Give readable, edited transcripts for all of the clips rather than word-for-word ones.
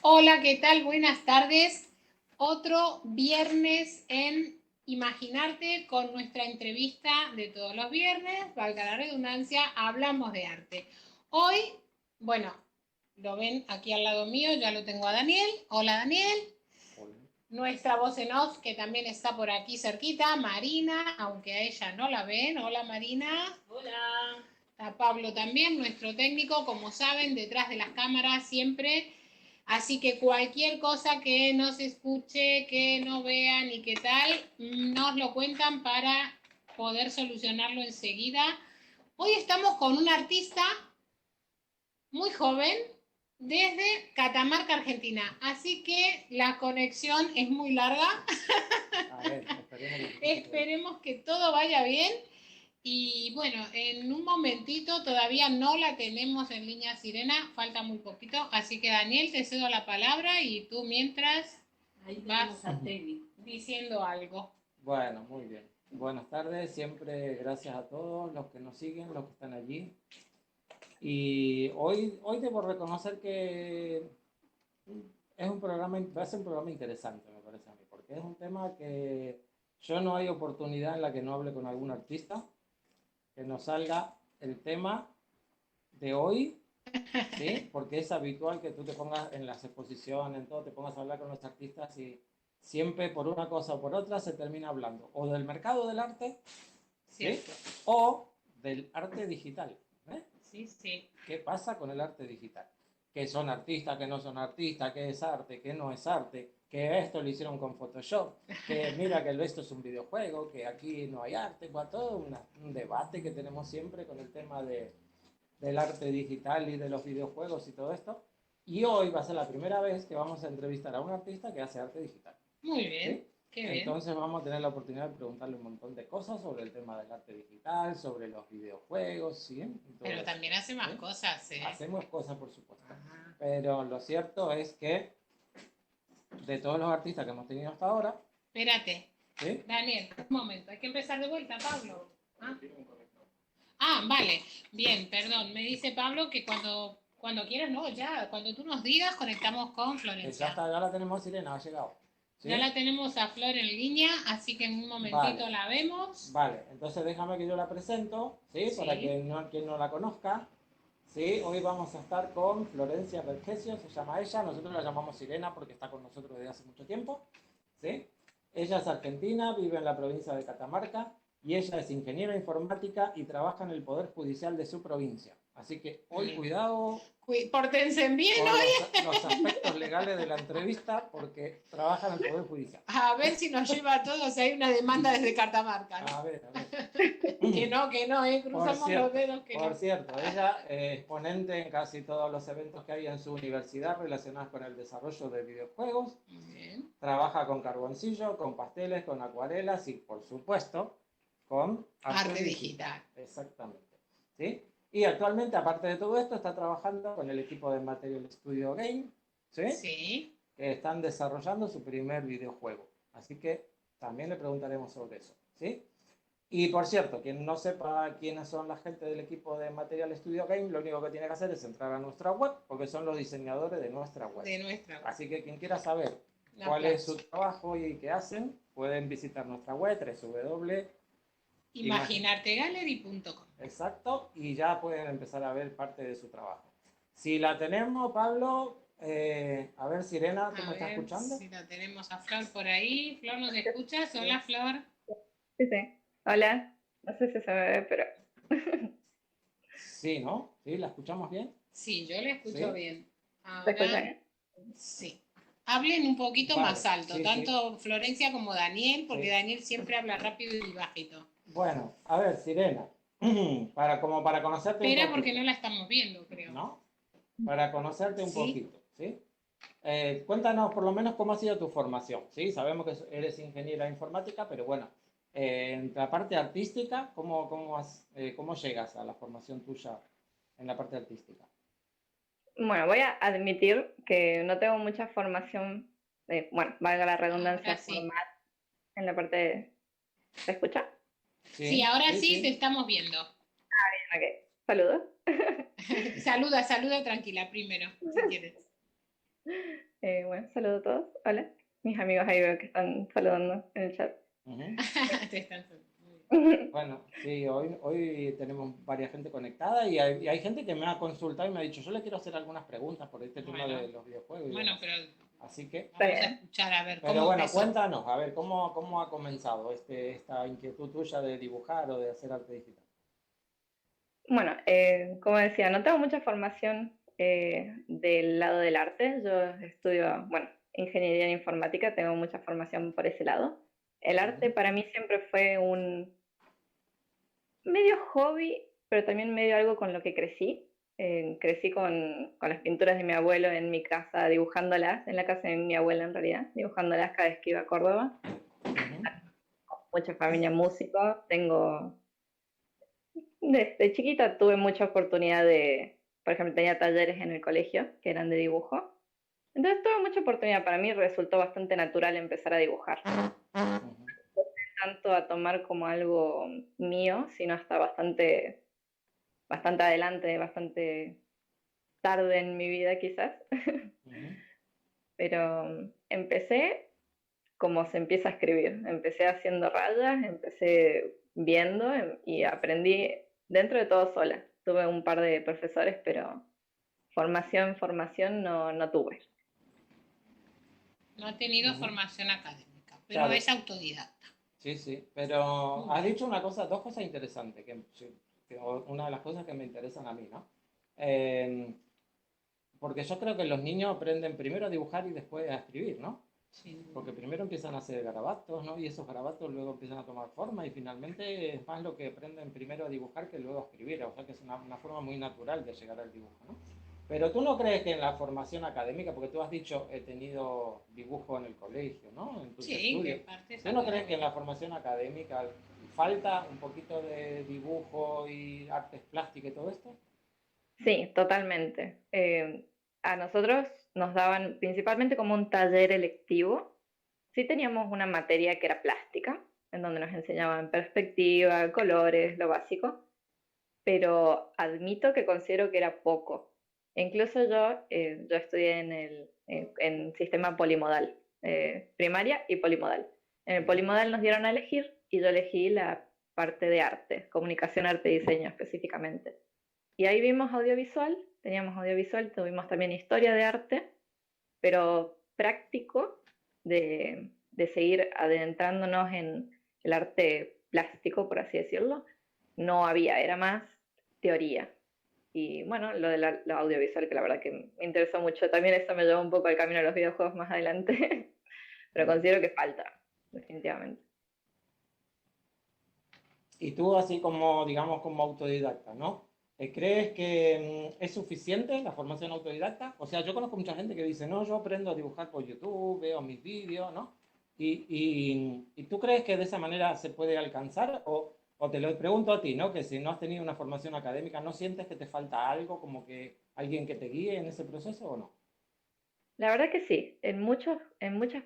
Hola, ¿qué tal? Buenas tardes. Otro viernes en Imaginarte con nuestra entrevista de todos los viernes, valga la redundancia, hablamos de arte. Hoy, bueno, lo ven aquí al lado mío, ya lo tengo a Daniel. Hola, Daniel. Hola. Nuestra voz en off, que también está por aquí cerquita, Marina, aunque a ella no la ven. Hola, Marina. Hola. Está Pablo también, nuestro técnico, como saben, detrás de las cámaras siempre. Así que cualquier cosa que no se escuche, que no vean y qué tal, nos lo cuentan para poder solucionarlo enseguida. Hoy estamos con un artista muy joven desde Catamarca, Argentina. Así que la conexión es muy larga. A ver, esperemos que se escuche bien. Esperemos que todo vaya bien. Y bueno, en un momentito todavía no la tenemos en línea Sirena, falta muy poquito, así que Daniel, te cedo la palabra y tú mientras ahí vas diciendo algo. Bueno, muy bien. Buenas tardes, siempre gracias a todos los que nos siguen, los que están allí. Y hoy debo reconocer que va a ser un programa interesante, me parece a mí, porque es un tema que yo no hay oportunidad en la que no hable con algún artista, que nos salga el tema de hoy. ¿Sí? Porque es habitual que tú te pongas en las exposiciones, en todo, te pongas a hablar con los artistas y siempre por una cosa o por otra se termina hablando o del mercado del arte, ¿sí? O del arte digital. ¿Eh? Sí, sí. ¿Qué pasa con el arte digital? Que son artistas, que no son artistas, que es arte, que no es arte, que esto lo hicieron con Photoshop, que mira que esto es un videojuego, que aquí no hay arte, todo un debate que tenemos siempre con el tema del arte digital y de los videojuegos y todo esto. Y hoy va a ser la primera vez que vamos a entrevistar a un artista que hace arte digital. Muy bien, ¿Sí? qué bien. Entonces vamos a tener la oportunidad de preguntarle un montón de cosas sobre el tema del arte digital, sobre los videojuegos, ¿sí? Pero Eso, también hace más ¿sí? cosas, ¿eh? Hacemos cosas, por supuesto. Ajá. Pero lo cierto es que de todos los artistas que hemos tenido hasta ahora... Espérate. ¿Sí? Daniel, un momento, hay que empezar de vuelta, Pablo. ¿Ah? Vale, bien, perdón. Me dice Pablo que cuando quieras, no, ya, cuando tú nos digas, conectamos con Florencia. Ya está, ya la tenemos, Sirena, ha llegado. ¿Sí? Ya la tenemos a Flor en línea, así que en un momentito Vale. la vemos. Vale, entonces déjame que yo la presento, ¿sí? Sí. Para quien no la conozca. ¿Sí? Hoy vamos a estar con Florencia Vergesio, se llama ella, nosotros la llamamos Sirena porque está con nosotros desde hace mucho tiempo. ¿Sí? Ella es argentina, vive en la provincia de Catamarca y ella es ingeniera informática y trabaja en el Poder Judicial de su provincia. Así que hoy cuidado, Pórtense bien con hoy. los aspectos legales de la entrevista porque trabaja en el Poder Judicial. A ver si nos lleva a todos. Hay una demanda desde Catamarca, ¿no? A ver, a ver. Que no, cruzamos los dedos que Por no. cierto, ella es exponente en casi todos los eventos que hay en su universidad relacionados con el desarrollo de videojuegos. Bien. Trabaja con carboncillo, con pasteles, con acuarelas y, por supuesto, con arte digital. Exactamente. ¿Sí? Y actualmente, aparte de todo esto, está trabajando con el equipo de Material Studio Game, ¿sí? Sí. Que están desarrollando su primer videojuego. Así que también le preguntaremos sobre eso, ¿sí? Y por cierto, quien no sepa quiénes son la gente del equipo de Material Studio Game, lo único que tiene que hacer es entrar a nuestra web, porque son los diseñadores de nuestra web. Así que quien quiera saber cuál es su trabajo y qué hacen, pueden visitar nuestra web, www.imaginartegallery.com. Exacto, y ya pueden empezar a ver parte de su trabajo. Si la tenemos, Pablo, a ver, Sirena, ¿tú me estás escuchando? Si la tenemos a Flor por ahí. Flor, ¿nos escuchas? Hola, Flor. Sí, sí. Hola. No sé si se me ve, pero... Sí, ¿no? ¿Sí? ¿La escuchamos bien? Sí, yo la escucho bien. ¿Se Ahora, escucha bien? sí. Hablen un poquito más alto, sí, tanto Florencia como Daniel, porque sí. Daniel siempre habla rápido y bajito. Bueno, a ver, Sirena, como para conocerte un Espera, poquito. porque no la estamos viendo, creo. ¿No? Para conocerte un ¿Sí? poquito, ¿sí? Cuéntanos por lo menos cómo ha sido tu formación, ¿sí? Sabemos que eres ingeniera informática, pero bueno, en la parte artística, ¿cómo llegas a la formación tuya en la parte artística? Bueno, voy a admitir que no tengo mucha formación, bueno, valga la redundancia, Sí. formal en la parte de... ¿Se escucha? Sí, ahora sí te estamos viendo. Ok, saludos. Saluda tranquila primero, si quieres. Bueno, saludo a todos. Hola. Mis amigos ahí veo que están saludando en el chat. Ujú. Te están- Bueno, sí, hoy tenemos varias gente conectada y hay gente que me ha consultado y me ha dicho, yo le quiero hacer algunas preguntas por este tema Bueno. de los videojuegos y Bueno, demás. pero Así que, Está vamos a bien. escuchar a ver pero cómo bueno, empezó. cuéntanos, a ver, ¿cómo ha comenzado esta inquietud tuya de dibujar o de hacer arte digital? Bueno, como decía, no tengo mucha formación del lado del arte. Yo estudio, bueno, ingeniería en informática, tengo mucha formación por ese lado. El arte Ujú, para mí siempre fue un medio hobby, pero también medio algo con lo que crecí. Crecí con las pinturas de mi abuelo en mi casa, dibujándolas, en la casa de mi abuela en realidad, dibujándolas cada vez que iba a Córdoba. ujú, Mucha familia música, tengo desde chiquita tuve mucha oportunidad de, por ejemplo, tenía talleres en el colegio que eran de dibujo. Entonces tuve mucha oportunidad. Para mí resultó bastante natural empezar a dibujar. ujú, Tanto a tomar como algo mío, sino hasta bastante adelante, bastante tarde en mi vida quizás. ujú, Pero empecé como se empieza a escribir. Empecé haciendo rayas, empecé viendo y aprendí dentro de todo sola. Tuve un par de profesores, pero formación no tuve. No ha tenido ujú. formación académica, pero Claro, es autodidacta. sí, sí, pero Muy has bien. dicho una cosa, dos cosas interesantes, una de las cosas que me interesan a mí, ¿no? Eh, Porque yo creo que los niños aprenden primero a dibujar y después a escribir, ¿no? Sin duda. Porque primero empiezan a hacer garabatos, ¿no? Y esos garabatos luego empiezan a tomar forma y finalmente es más lo que aprenden primero a dibujar que luego a escribir. O sea que es una forma muy natural de llegar al dibujo, ¿no? Pero tú no crees que en la formación académica, porque tú has dicho he tenido dibujo en el colegio, ¿no? En tus Sí, que estudios. parte es ¿Tú no crees que en la académica. formación académica falta un poquito de dibujo y artes plásticas y todo esto? Sí, totalmente. A nosotros nos daban principalmente como un taller electivo. Sí teníamos una materia que era plástica, en donde nos enseñaban perspectiva, colores, lo básico, pero admito que considero que era poco. Incluso yo estudié en sistema polimodal, primaria y polimodal. En el Ujú, polimodal nos dieron a elegir y yo elegí la parte de arte, comunicación, arte y diseño específicamente. Y ahí vimos audiovisual, teníamos audiovisual, tuvimos también historia de arte, pero práctico de seguir adentrándonos en el arte plástico, por así decirlo, no había, era más teoría. Y bueno, lo audiovisual, que la verdad que me interesó mucho. También eso me llevó un poco al camino de los videojuegos más adelante, pero ujú. considero que falta, definitivamente. Y tú así como, digamos, como autodidacta, ¿no? ¿Crees que es suficiente la formación autodidacta? O sea, yo conozco mucha gente que dice, no, yo aprendo a dibujar por YouTube, veo mis vídeos, ¿no? ¿Y tú crees que de esa manera se puede alcanzar? O te lo pregunto a ti, ¿no? Que si no has tenido una formación académica, ¿no sientes que te falta algo, como que alguien que te guíe en ese proceso o no? La verdad que sí, en muchas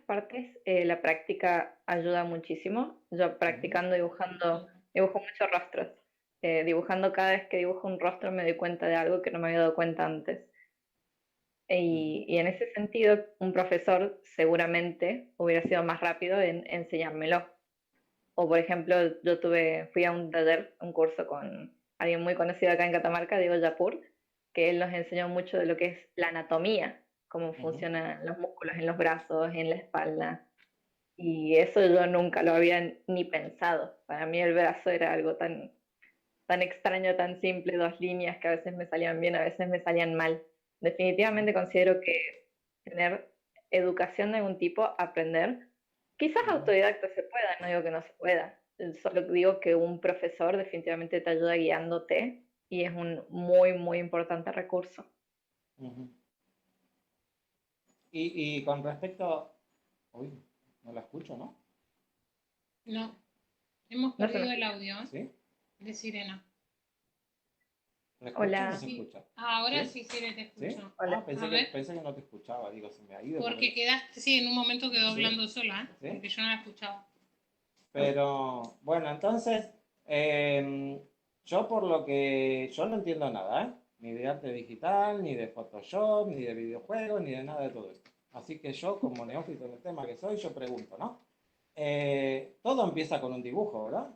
partes la práctica ayuda muchísimo. Yo Ujú, practicando, dibujando, dibujo muchos rostros. Dibujando cada vez que dibujo un rostro me doy cuenta de algo que no me había dado cuenta antes. ujú, Y en ese sentido, un profesor seguramente hubiera sido más rápido en enseñármelo. O por ejemplo, fui a un taller, un curso con alguien muy conocido acá en Catamarca, Diego Yapur, que él nos enseñó mucho de lo que es la anatomía, cómo ujú, funcionan los músculos en los brazos, en la espalda. Y eso yo nunca lo había ni pensado. Para mí el brazo era algo tan extraño, tan simple, dos líneas que a veces me salían bien, a veces me salían mal. ujú, Definitivamente considero que tener educación de algún tipo, aprender, quizás ujú, autodidacta se pueda, no digo que no se pueda, solo digo que un profesor definitivamente te ayuda guiándote y es un muy importante recurso. ujú. Y con respecto... Uy, no la escucho, ¿no? No, hemos No se me perdido el escucha. audio ¿Sí? de Sirena. ¿Me escucha o no se Hola, Sí, escucha? ahora ¿Sí? sí, Sirena, te ¿Sí? escucho. hola. Ah, A ver, pensé que no te escuchaba. Digo, se me ha ido porque porque... quedaste, sí, en un momento quedó ¿Sí? hablando sola, ¿Sí? porque yo no la escuchaba. Pero, bueno, entonces, yo por lo que... Yo no entiendo nada, ¿eh? ni de arte digital, ni de Photoshop, ni de videojuegos, ni de nada de todo esto. Así que yo, como neófito en el tema que soy, yo pregunto, ¿no? Todo empieza con un dibujo, ¿verdad?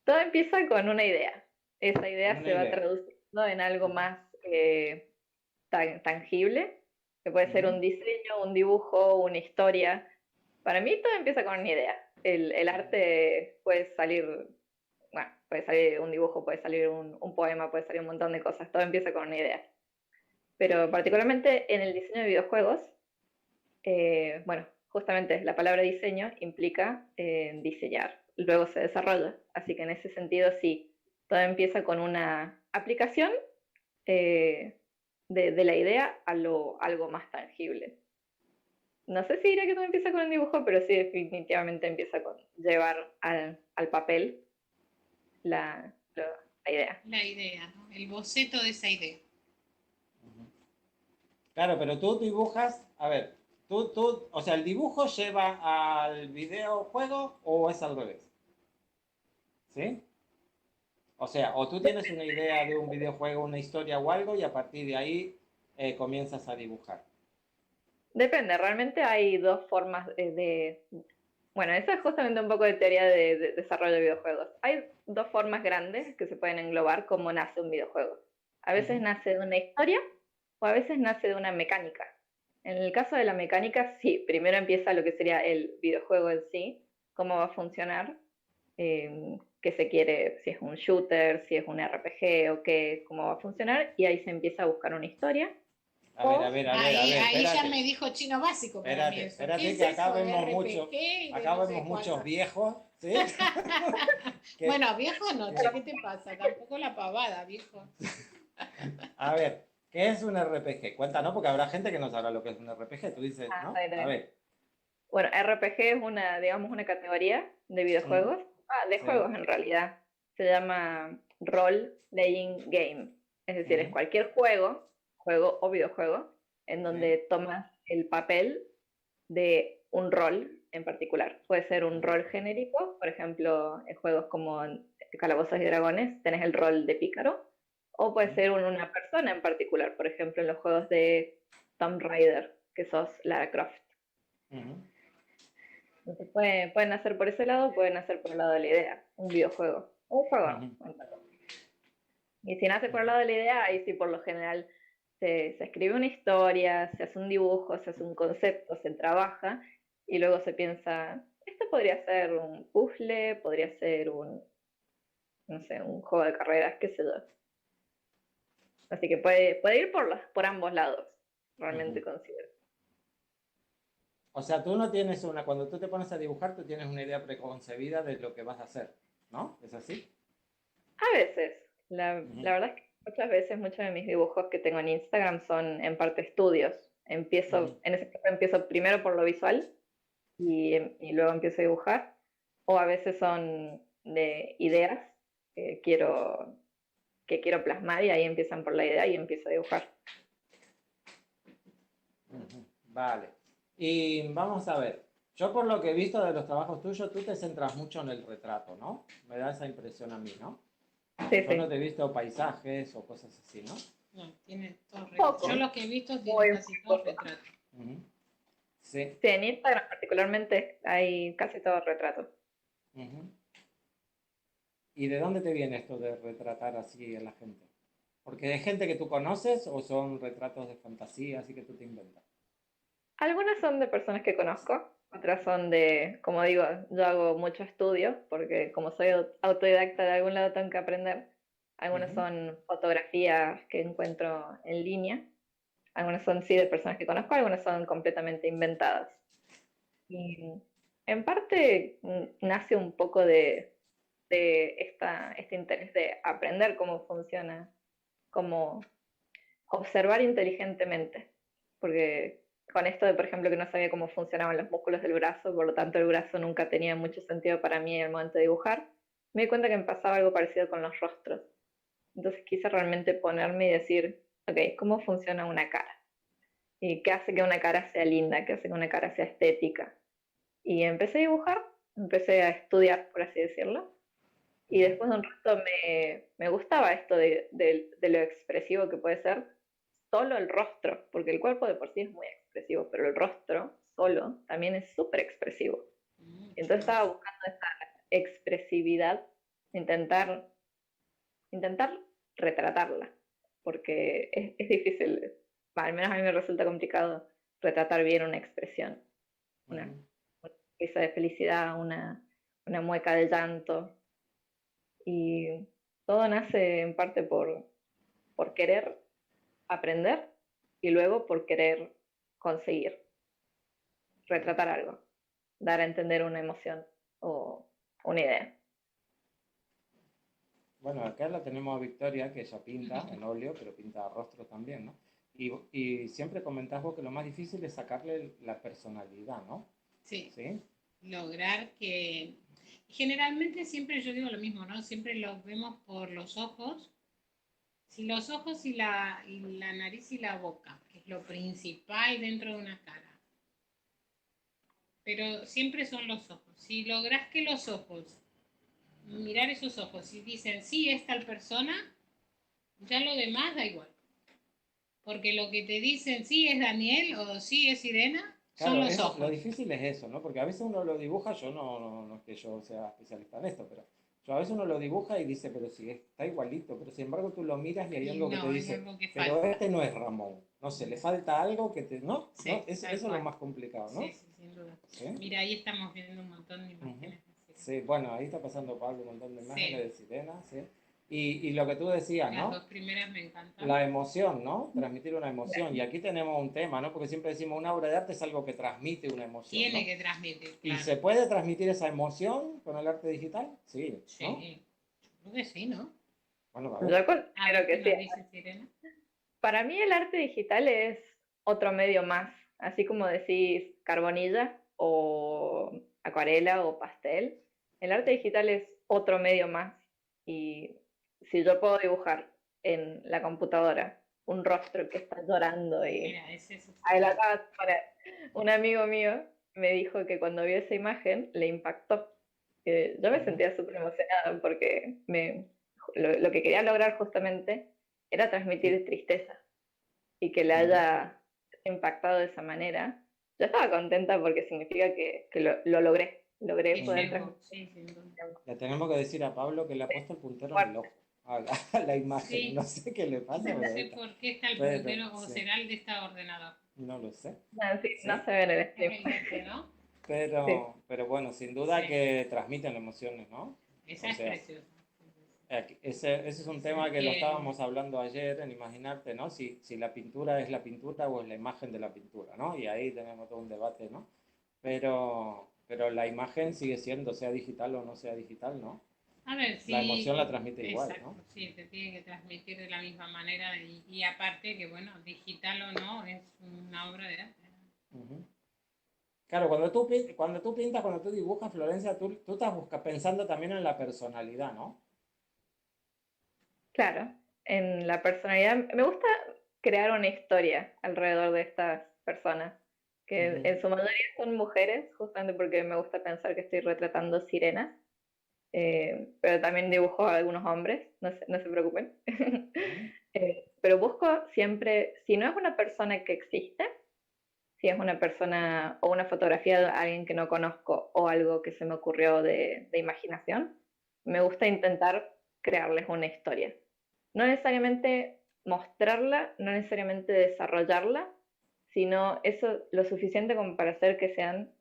Todo empieza con una idea. Esa Con idea una se va idea. traduciendo en algo más tangible, que puede ser Ujú. un diseño, un dibujo, una historia. Para mí todo empieza con una idea. El arte puede salir, bueno, puede salir un dibujo, puede salir un poema, puede salir un montón de cosas. Todo empieza con una idea. Pero particularmente en el diseño de videojuegos, bueno, justamente la palabra diseño implica diseñar, luego se desarrolla. Así que en ese sentido sí, todo empieza con una aplicación eh, de la idea a algo más tangible. No sé si diría que todo empieza con un dibujo, pero sí definitivamente empieza con llevar al papel la idea. La idea, ¿no? El boceto de esa idea. Claro, pero tú dibujas, a ver, o sea, ¿el dibujo lleva al videojuego o es al revés? ¿Sí? O sea, o tú tienes una idea de un videojuego, una historia o algo y a partir de ahí comienzas a dibujar. Depende, realmente hay dos formas bueno, eso es justamente un poco de teoría de desarrollo de videojuegos. Hay dos formas grandes que se pueden englobar cómo nace un videojuego. A veces Ujú, nace de una historia o a veces nace de una mecánica. En el caso de la mecánica, sí, primero empieza lo que sería el videojuego en sí, cómo va a funcionar, qué se quiere, si es un shooter, si es un RPG o qué, cómo va a funcionar, y ahí se empieza a buscar una historia. A ver, a O ver, a ver, a Ahí, ver, ahí ya espérate, me dijo chino básico para mí espérate, eso. ¿Qué espérate es que acá eso de vemos mucho, RPG y de acá no vemos sé muchos cuánto? viejos, ¿sí? Que, Bueno, viejo no, che, que- ¿qué te pasa? Tampoco la pavada, viejo. a ver, ¿qué es un RPG? Cuéntanos, porque habrá gente que no sabrá lo que es un RPG. Tú dices, Ah, ¿no? está A bien. ver. Bueno, RPG es una, digamos, una categoría de Mm, videojuegos, de sí. juegos en realidad. Se llama Role Playing Game. Es decir, es Ujú, cualquier juego o videojuego, en sí. donde tomas el papel de un rol en particular. Puede ser un Ujú, rol genérico, por ejemplo, en juegos como Calabozos y Dragones tenés el rol de pícaro, o puede ujú, ser una persona en particular, por ejemplo, en los juegos de Tomb Raider, que sos Lara Croft. ujú, Entonces pueden hacer por ese lado, pueden hacer por el lado de la idea, un videojuego, un juego. ujú, Y si nace por el ujú. lado de la idea, ahí sí por lo general se escribe una historia, se hace un dibujo, se hace un concepto, se trabaja y luego se piensa, esto podría ser un puzzle, podría ser no sé, un juego de carreras, qué sé yo. Así que puede ir por ambos lados, realmente Ujú. considero. O sea, tú no tienes una, cuando tú te pones a dibujar, tú tienes una idea preconcebida de lo que vas a hacer, ¿no? ¿Es así? A veces, Ujú, la verdad es que muchas veces muchos de mis dibujos que tengo en Instagram son en parte estudios. ujú, En ese caso empiezo primero por lo visual y luego empiezo a dibujar. O a veces son de ideas que quiero, que quiero plasmar y ahí empiezan por la idea y empiezo a dibujar. ujú. Vale. Y vamos a ver. Yo por lo que he visto de los trabajos tuyos, tú te centras mucho en el retrato, ¿no? Me da esa impresión a mí, ¿no? Sí, Yo no sí. te he visto paisajes o cosas así, ¿no? No, tiene todos retratos. Yo Poco, ¿Sí? los que he visto tienen muy casi todos poco. retratos. Ujú. Sí. Sí, en Instagram particularmente hay casi todo retrato. Ujú. ¿Y de dónde te viene esto de retratar así a la gente? ¿Porque es gente que tú conoces o son retratos de fantasía, así que tú te inventas? Algunas son de personas que conozco, otras son de, como digo, yo hago mucho estudio, porque como soy autodidacta de algún lado tengo que aprender. Algunas Ujú, son fotografías que encuentro en línea, algunas son sí de personas que conozco, algunas son completamente inventadas. Y en parte nace un poco de este interés de aprender cómo funciona, cómo observar inteligentemente, porque con esto de, por ejemplo, que no sabía cómo funcionaban los músculos del brazo, por lo tanto el brazo nunca tenía mucho sentido para mí en el momento de dibujar, me di cuenta que me pasaba algo parecido con los rostros. Entonces quise realmente ponerme y decir, ok, ¿cómo funciona una cara? ¿Y qué hace que una cara sea linda? ¿Qué hace que una cara sea estética? Y empecé a dibujar, empecé a estudiar, por así decirlo, Y después de un rato me gustaba esto de lo expresivo que puede ser solo el rostro, porque el cuerpo de por sí es muy expresivo, pero el rostro solo también es súper expresivo. Mucho, Entonces estaba mucho. buscando esa expresividad, intentar, intentar retratarla, porque es difícil, al menos a mí me resulta complicado retratar bien una expresión, una, Ujú. una risa de felicidad, una mueca de llanto, y todo nace en parte por querer aprender y luego por querer conseguir retratar algo, dar a entender una emoción o una idea. Bueno, acá la tenemos a Victoria, que ella pinta en óleo, pero pinta rostro también, ¿no? Y siempre comentás vos que lo más difícil es sacarle la personalidad, ¿no? Sí, ¿Sí? lograr que... Generalmente siempre yo digo lo mismo, ¿no? Siempre lo vemos por los ojos. Si los ojos y la nariz y la boca, que es lo principal dentro de una cara. Pero siempre son los ojos. Si logras que los ojos, mirar esos ojos y dicen, sí, es tal persona, ya lo demás da igual. Porque lo que te dicen, sí, es Daniel o sí, es Irena, son Claro, los lo ojos. difícil es eso, ¿no? Porque a veces uno lo dibuja, yo no es que yo sea especialista en esto, pero yo a veces uno lo dibuja y dice, pero sí, está igualito, pero sin embargo tú lo miras y hay Y algo que te no, hay dice, algo que pero falta. este no es Ramón, no sé, le falta algo que te, ¿no? ¿No? Sí, Eso tal es lo cual. más complicado, Sí, ¿no? sí, sin duda. Sí. Mira, ahí estamos viendo un montón de Ujú. imágenes de Sirena. Sí, bueno, ahí está pasando Pablo un montón de imágenes Sí, de sirena, ¿sí? Y lo que tú decías, las ¿no? dos primeras me encantan. La emoción, ¿no? Transmitir una emoción. Y aquí tenemos un tema, ¿no? Porque siempre decimos una obra de arte es algo que transmite una emoción, Tiene ¿no? que transmitir, ¿Y claro. se puede transmitir esa emoción con el arte digital? Sí, ¿no? Sí, yo creo que sí, ¿no? Bueno, a ver. Yo A considero ver qué que sí. nos dice Sirena. Para mí el arte digital es otro medio más, así como decís carbonilla o acuarela o pastel. El arte digital es otro medio más y si yo puedo dibujar en la computadora un rostro que está llorando y Mira, ese es ahí lo excelente. acabas de poner. Un amigo mío me dijo que cuando vio esa imagen le impactó. Yo me Ujú, sentía súper emocionada porque lo que quería lograr justamente era transmitir tristeza y que le ujú. haya impactado de esa manera. Yo estaba contenta porque significa que lo logré. Logré Que poder llegó, transmitir sí, sin duda. Le tenemos que decir a Pablo que le ha puesto el puntero en el fuerte. ojo a la imagen. No Sí, sé qué le pasa, no pero ahí sé está. por qué está el Pero, puntero o sí, será el de este ordenador. no lo sé. No, sí, ¿Sí? no se ve en el Es stream. el de este, ¿no? Sí. Pero bueno, sin duda Sí, que transmiten emociones, ¿no? esa O es sea, preciosa. ese es un tema que lo Que estábamos hablando ayer en imaginarte, ¿no? Si la pintura es la pintura o es la imagen de la pintura, ¿no? Y ahí tenemos todo un debate, ¿no? Pero la imagen sigue siendo, sea digital o no sea digital, ¿no? a ver, La emoción la sí, transmite igual, ¿no? exacto, sí, te tiene que transmitir de la misma manera y aparte que, bueno, digital o no, es una obra de arte. Ujú. Claro, cuando tú pintas, cuando tú dibujas, Florencia, tú estás pensando también en la personalidad, ¿no? Claro, en la personalidad. Me gusta crear una historia alrededor de estas personas, que Ujú, en su mayoría son mujeres, justamente porque me gusta pensar que estoy retratando sirenas, pero también dibujo a algunos hombres, no se preocupen. ujú, Pero busco siempre, si no es una persona que existe, si es una persona o una fotografía de alguien que no conozco o algo que se me ocurrió de imaginación, me gusta intentar crearles una historia. No necesariamente mostrarla, no necesariamente desarrollarla, sino eso lo suficiente como para hacer que sean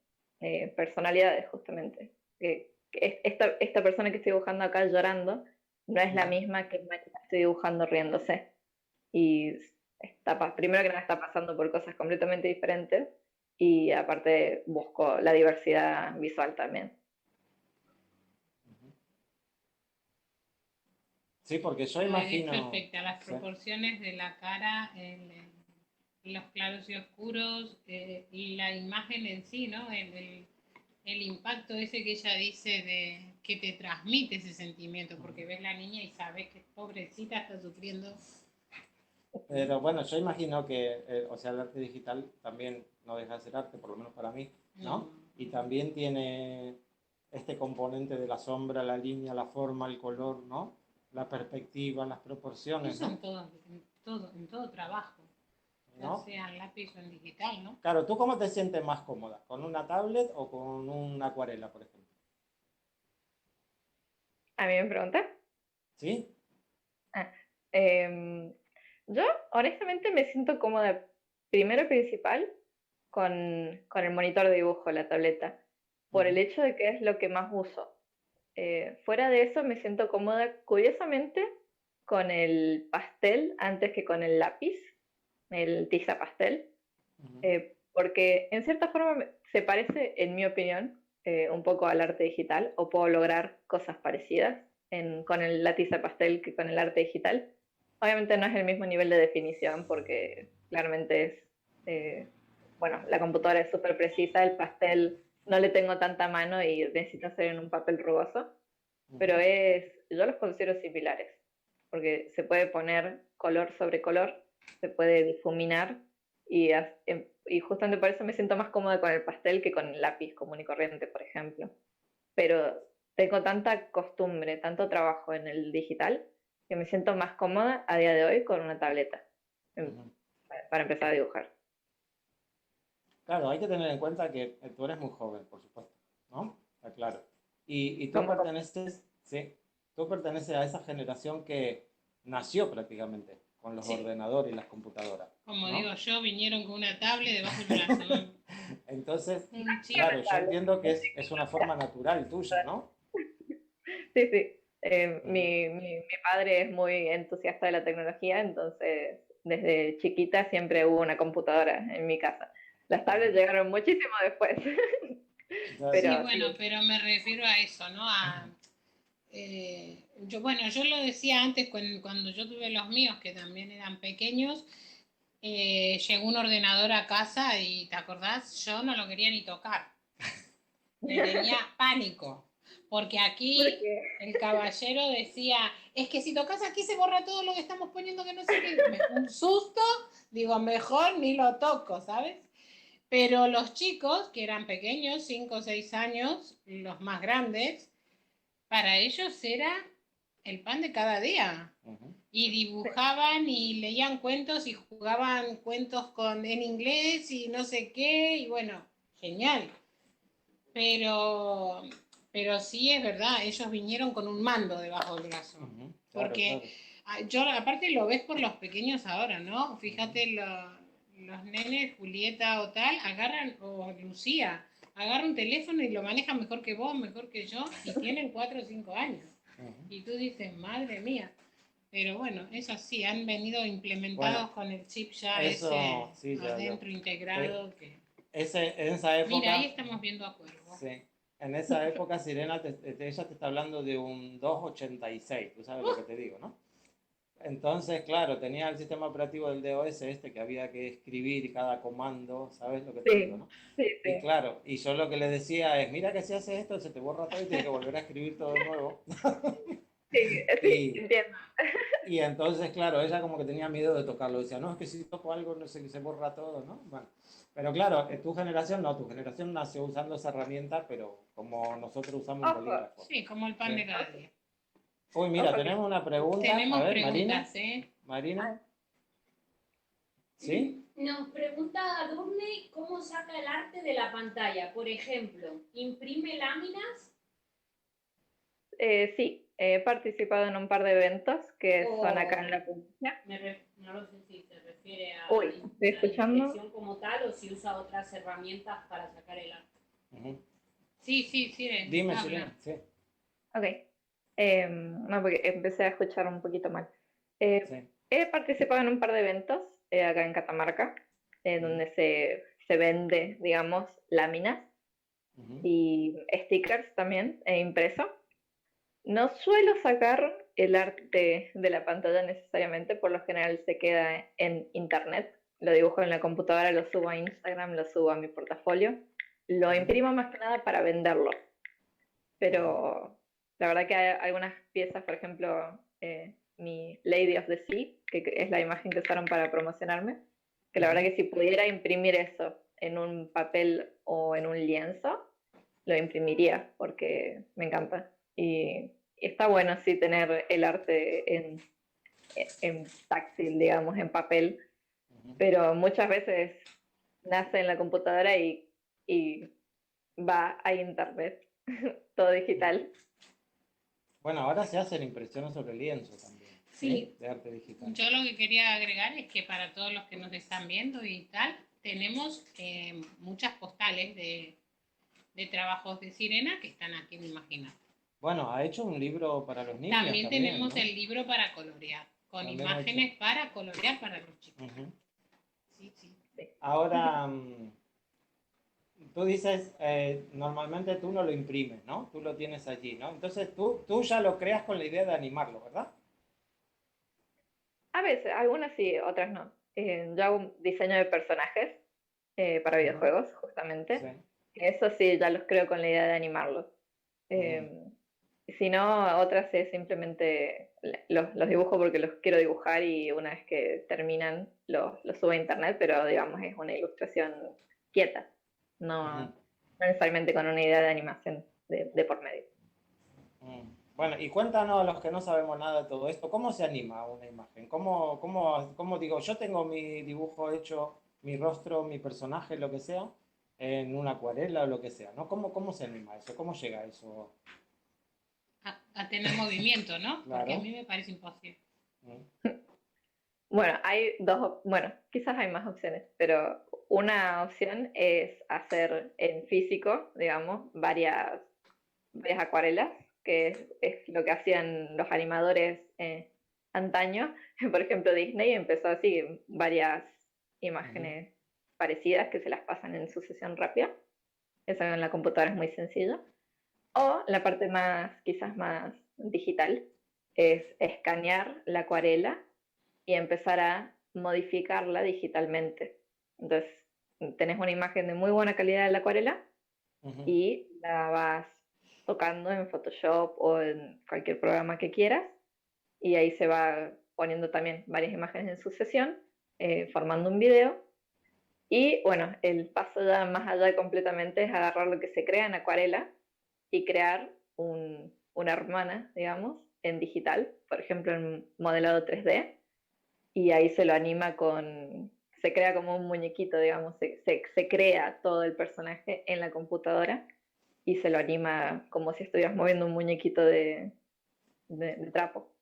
personalidades justamente. Que esta persona que estoy dibujando acá llorando no es la ujú. misma que la que estoy dibujando riéndose. Y primero que nada está pasando por cosas completamente diferentes y aparte busco la diversidad visual también. Sí, porque yo No, es imagino, perfecta, las sí, proporciones de la cara, los claros y oscuros, y la imagen en sí, ¿no? El impacto ese que ella dice de que te transmite ese sentimiento, porque ves la niña y sabes que pobrecita está sufriendo, ¿no? pero bueno, yo imagino que, o sea, el arte digital también no deja de ser arte, por lo menos para mí, No, ¿no? Y también tiene este componente de la sombra, la línea, la forma, el color, ¿no? La perspectiva, las proporciones, Eso ¿no? en todo trabajo, ya ¿No? sea en lápiz o en digital, ¿no? Claro, ¿tú cómo te sientes más cómoda? ¿Con una tablet o con una acuarela, por ejemplo? ¿A mí me pregunta? ¿Sí? Ah, em, yo honestamente me siento cómoda, primero y principal, con el monitor de dibujo, la tableta, por el Ujú, hecho de que es lo que más uso. Fuera de eso me siento cómoda, curiosamente, con el pastel antes que con el lápiz, el tiza pastel, ujú, porque en cierta forma se parece, en mi opinión, un poco al arte digital, o puedo lograr cosas parecidas con la tiza pastel que con el arte digital. Obviamente no es el mismo nivel de definición porque claramente bueno, la computadora es súper precisa, el pastel no le tengo tanta mano y necesito hacer en un papel rugoso, pero ujú. yo los considero similares, porque se puede poner color sobre color, se puede difuminar y justamente por eso me siento más cómoda con el pastel que con el lápiz común y corriente, por ejemplo. Pero tengo tanta costumbre, tanto trabajo en el digital, que me siento más cómoda a día de hoy con una tableta em, Ujú. para empezar a dibujar. Claro, hay que tener en cuenta que tú eres muy joven, por supuesto, ¿no? Está claro. Y tú Como, perteneces, sí, tú perteneces a esa generación que nació prácticamente con los Sí. ordenadores y las computadoras, Como ¿no? digo yo, vinieron con una tablet debajo del brazo, ¿no? Entonces, Un chip. claro, yo entiendo que es una forma natural tuya, ¿no? sí, sí. Ujú. Mi padre es muy entusiasta de la tecnología, entonces desde chiquita siempre hubo una computadora en mi casa. Las tablets Ujú. llegaron muchísimo después, Claro. Sí, pero bueno, sí, pero me refiero a eso, ¿no? Yo lo decía antes cuando yo tuve los míos, que también eran pequeños, llegó un ordenador a casa y, ¿te acordás? Yo no lo quería ni tocar. Le tenía pánico, porque aquí porque el caballero decía, es que si tocas aquí se borra todo lo que estamos poniendo que no sé qué. Un susto, digo, mejor ni lo toco, ¿sabes? Pero los chicos, que eran pequeños, 5 o 6 años, los más grandes, para ellos era el pan de cada día. Ujú. Y dibujaban y leían cuentos y jugaban cuentos en inglés y no sé qué, y bueno, genial. Pero, pero sí es verdad, ellos vinieron con un mando debajo del brazo. Ujú. Claro, Porque claro. yo, aparte lo ves por los pequeños ahora, ¿no? Ujú. Fíjate, los nenes, Julieta o tal, o Lucía, agarra un teléfono y lo manejan mejor que vos, mejor que yo, y tienen 4 o 5 años. Ujú. Y tú dices, madre mía. Pero bueno, es así, han venido Bueno, implementados con el chip ya ese eso sí, ya. adentro Te- integrado que... En esa Mira, ahí época, estamos viendo a Cuervo. sí, en esa época Sirena, ella te está hablando de un 286, tú sabes lo que te digo, ¿no? Entonces, claro, tenía el sistema operativo del DOS este que había que escribir cada comando, ¿sabes lo que te digo, sí, no? sí, Y sí, claro, y yo lo que le decía es, mira que si haces esto se te borra todo y tienes que volver a escribir todo de nuevo. sí, Y, entiendo. y entonces, claro, ella como que tenía miedo de tocarlo. Decía, no, es que si toco algo no sé, que se borra todo, ¿no? Bueno, pero claro, tu generación no, tu generación nació usando esa herramienta, pero como nosotros usamos un Ojo, bolígrafo. Sí, como el pan Sí. de cada día. Uy, mira, ojo que tenemos una pregunta. A Tenemos ver, Marina. preguntas, ¿eh? Marina, ah, ¿sí? Nos pregunta Adorne cómo saca el arte de la pantalla. Por ejemplo, ¿imprime láminas sí, he participado en un par de eventos que son acá en o la provincia. no lo sé si se refiere Uy, ¿estoy a la escuchando? impresión como tal o si usa otras herramientas para sacar el arte? Ujú. Sí, sí, sí, Dime, habla. Sirena, sí, Ok. No, porque empecé a escuchar un poquito mal. sí. He participado en un par de eventos acá en Catamarca, Ujú, donde se vende, digamos, láminas ujú, y stickers también impreso. No suelo sacar el arte de la pantalla necesariamente, por lo general se queda en internet. Lo dibujo en la computadora, lo subo a Instagram, lo subo a mi portafolio. Lo ujú, imprimo más que nada para venderlo. ujú, Pero la verdad que hay algunas piezas, por ejemplo, mi Lady of the Sea, que es la imagen que usaron para promocionarme, que la verdad ujú, que si pudiera imprimir eso en un papel o en un lienzo, lo imprimiría porque me encanta. Y está bueno sí tener el arte en táctil, digamos, en papel, pero muchas veces nace en la computadora y va a internet, todo digital. Bueno, ahora se hacen impresiones sobre lienzo también. Sí. De arte digital. Yo lo que quería agregar es que para todos los que nos están viendo y tal, tenemos muchas postales de trabajos de Sirena que están aquí en Imaginar. Bueno, ha hecho un libro para los niños. También tenemos, ¿no?, el libro para colorear, con también imágenes para colorear para los chicos. Sí, sí. Ahora, tú dices, normalmente tú no lo imprimes, ¿no? Tú lo tienes allí, ¿no? Entonces tú ya lo creas con la idea de animarlo, ¿verdad? A veces, algunas sí, otras no. Yo hago un diseño de personajes para videojuegos, justamente. Sí. Eso sí, ya los creo con la idea de animarlos. Si no, otras es simplemente los dibujo porque los quiero dibujar y una vez que terminan los subo a internet, pero digamos es una ilustración quieta, no necesariamente con una idea de animación de por medio. Bueno, y cuéntanos a los que no sabemos nada de todo esto, ¿cómo se anima una imagen? ¿Cómo digo, yo tengo mi dibujo hecho, mi rostro, mi personaje, lo que sea, en una acuarela o lo que sea, ¿no? ¿Cómo se anima eso? ¿Cómo llega eso? A tener movimiento, ¿no? Claro. Porque a mí me parece imposible. Bueno, quizás hay más opciones, pero una opción es hacer en físico, digamos, varias acuarelas, que es lo que hacían los animadores antaño. Por ejemplo, Disney empezó así, varias imágenes parecidas que se las pasan en sucesión rápida. Eso en la computadora es muy sencillo. O la parte quizás más digital, es escanear la acuarela y empezar a modificarla digitalmente. Entonces, tenés una imagen de muy buena calidad de la acuarela y la vas tocando en Photoshop o en cualquier programa que quieras, y ahí se va poniendo también varias imágenes en sucesión, formando un video. Y bueno, el paso ya más allá completamente es agarrar lo que se crea en acuarela y crear una hermana, digamos, en digital, por ejemplo en modelado 3D, y ahí se lo anima se crea como un muñequito, digamos, se crea todo el personaje en la computadora y se lo anima como si estuvieras moviendo un muñequito de trapo.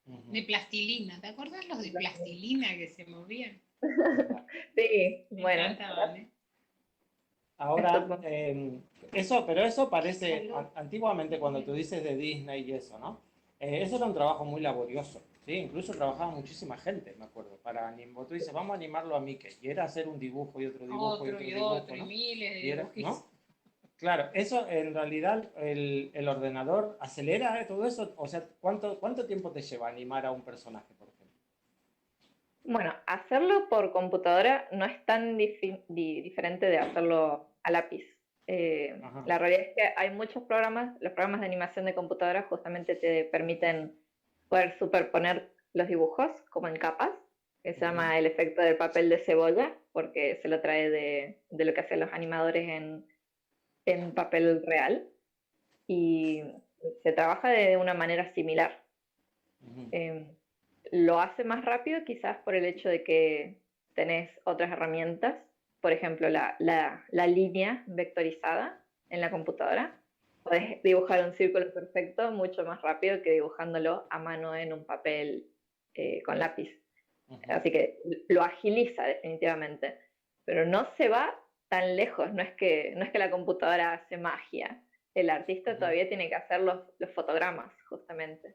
De plastilina, ¿te acuerdas los de plastilina que se movían? Sí, me bueno. encantaban, ¿eh? Ahora, pero eso parece, antiguamente cuando tú dices de Disney y eso, ¿no? Eso era un trabajo muy laborioso, ¿sí? Incluso trabajaba muchísima gente, me acuerdo, para animar. Tú dices, vamos a animarlo a Mickey, y era hacer un dibujo y otro dibujo y otro dibujo, ¿no? Y miles de dibujos. ¿No? Claro, eso en realidad el ordenador acelera todo eso. O sea, ¿cuánto tiempo te lleva animar a un personaje, por ejemplo? Bueno, hacerlo por computadora no es tan diferente de hacerlo a lápiz. La realidad es que hay muchos programas, los programas de animación de computadora justamente te permiten poder superponer los dibujos como en capas, que se llama el efecto del papel de cebolla, porque se lo trae de lo que hacen los animadores en papel real, y se trabaja de una manera similar. Lo hace más rápido quizás por el hecho de que tenés otras herramientas, por ejemplo la línea vectorizada en la computadora. Podés dibujar un círculo perfecto mucho más rápido que dibujándolo a mano en un papel con lápiz. Así que lo agiliza definitivamente, pero no se va tan lejos, no es que la computadora hace magia, el artista todavía tiene que hacer los fotogramas justamente.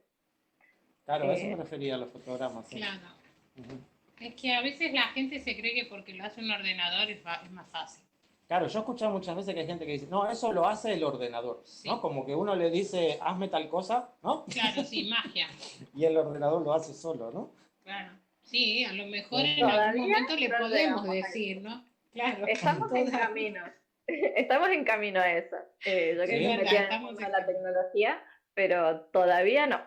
Claro, a eso me refería a los fotogramas. ¿Sí? Claro. Es que a veces la gente se cree que porque lo hace un ordenador es más fácil. Claro, yo he escuchado muchas veces que hay gente que dice, no, eso lo hace el ordenador, sí. ¿No? Como que uno le dice, hazme tal cosa, ¿no? Claro, sí, magia. Y el ordenador lo hace solo, ¿no? Claro, sí, a lo mejor en algún momento le podemos decir, ¿no? Claro. Estamos en camino. Estamos en camino a eso. Yo que me metí en la tecnología, pero todavía no.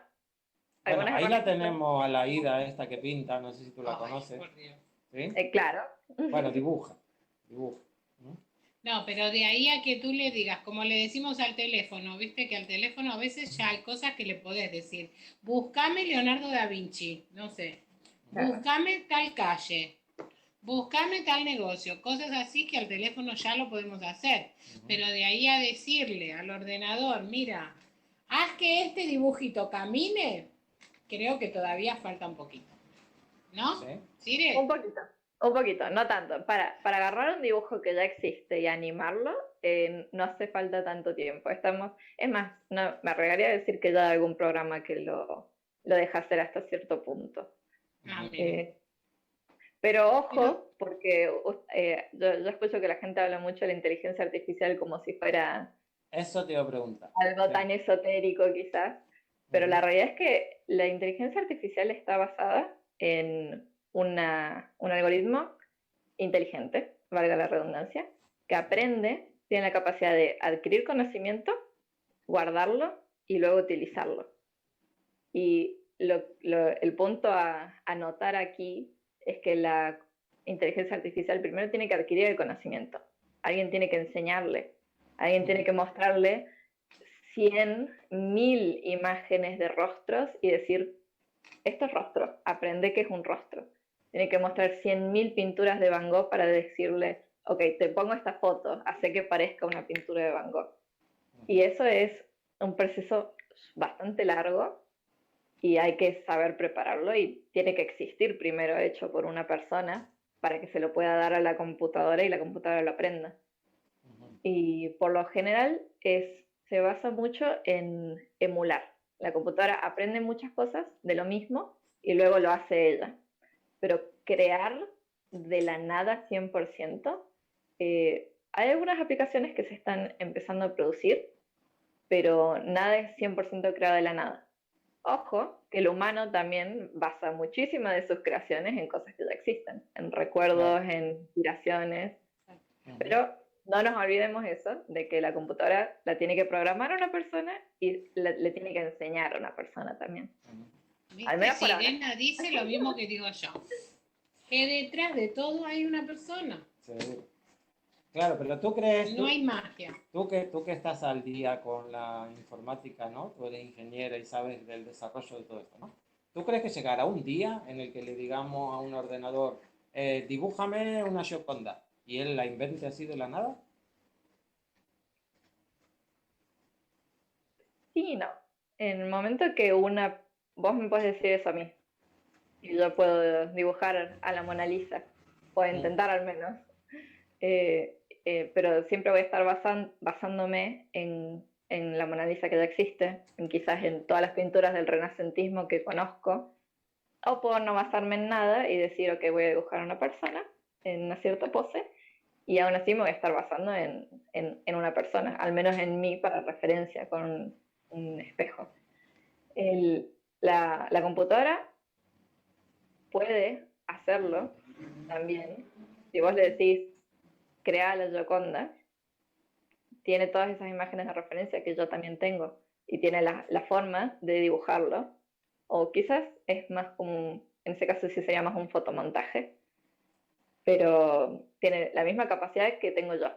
Bueno, ahí la tenemos a la Ida esta que pinta, no sé si tú la conoces. Por Dios. ¿Sí? Claro. Bueno, dibuja. ¿No? No, pero de ahí a que tú le digas, como le decimos al teléfono, viste que al teléfono a veces ya hay cosas que le podés decir. Búscame Leonardo da Vinci, no sé. Claro. Búscame tal calle. Búscame tal negocio. Cosas así que al teléfono ya lo podemos hacer. Pero de ahí a decirle al ordenador, mira, haz que este dibujito camine, creo que todavía falta un poquito. ¿No? ¿Sí? ¿Sire? Un poquito, no tanto. Para agarrar un dibujo que ya existe y animarlo, no hace falta tanto tiempo. Es más, no, me arriesgaría a decir que ya hay algún programa que lo deja hacer hasta cierto punto. Ah, mire. Eh, pero Pero, ojo, porque yo escucho que la gente habla mucho de la inteligencia artificial como si fuera Eso te iba a preguntar. algo Sí. tan esotérico quizás, pero la realidad es que la inteligencia artificial está basada en un algoritmo inteligente, valga la redundancia, que aprende, tiene la capacidad de adquirir conocimiento, guardarlo y luego utilizarlo. Y el punto a notar aquí es que la inteligencia artificial primero tiene que adquirir el conocimiento. Alguien tiene que enseñarle, alguien tiene que mostrarle 100.000 imágenes de rostros y decir, esto es rostro, aprende que es un rostro. Tiene que mostrar 100.000 pinturas de Van Gogh para decirle, ok, te pongo esta foto, hace que parezca una pintura de Van Gogh. Y eso es un proceso bastante largo y hay que saber prepararlo y tiene que existir primero hecho por una persona para que se lo pueda dar a la computadora y la computadora lo aprenda. Y por lo general se basa mucho en emular. La computadora aprende muchas cosas de lo mismo y luego lo hace ella. Pero crear de la nada 100%, hay algunas aplicaciones que se están empezando a producir, pero nada es 100% creado de la nada. Ojo, que el humano también basa muchísimas de sus creaciones en cosas que ya existen, en recuerdos, Claro. en inspiraciones, pero no nos olvidemos eso, de que la computadora la tiene que programar una persona y le tiene que enseñar a una persona también. Al viste, menos por ahora. Sirena dice lo mismo que digo yo. Que detrás de todo hay una persona. Sí. Claro, pero tú crees, No hay magia. tú que estás al día con la informática, ¿no? Tú eres ingeniera y sabes del desarrollo de todo esto, ¿no? ¿Tú crees que llegará un día en el que le digamos a un ordenador, dibújame una Gioconda, y él la invente así de la nada? Sí y no. En el momento que vos me puedes decir eso a mí, y yo puedo dibujar a la Mona Lisa, o intentar al menos, pero siempre voy a estar basándome en la Mona Lisa que ya existe, quizás en todas las pinturas del renacentismo que conozco, o puedo no basarme en nada y decir, ok, voy a dibujar a una persona en una cierta pose, y aún así me voy a estar basando en una persona, al menos en mí para referencia, con un espejo. La computadora puede hacerlo también. Si vos le decís, crea la Gioconda, tiene todas esas imágenes de referencia que yo también tengo y tiene la forma de dibujarlo. O quizás es más como, en ese caso sí sería más un fotomontaje, pero tiene la misma capacidad que tengo yo.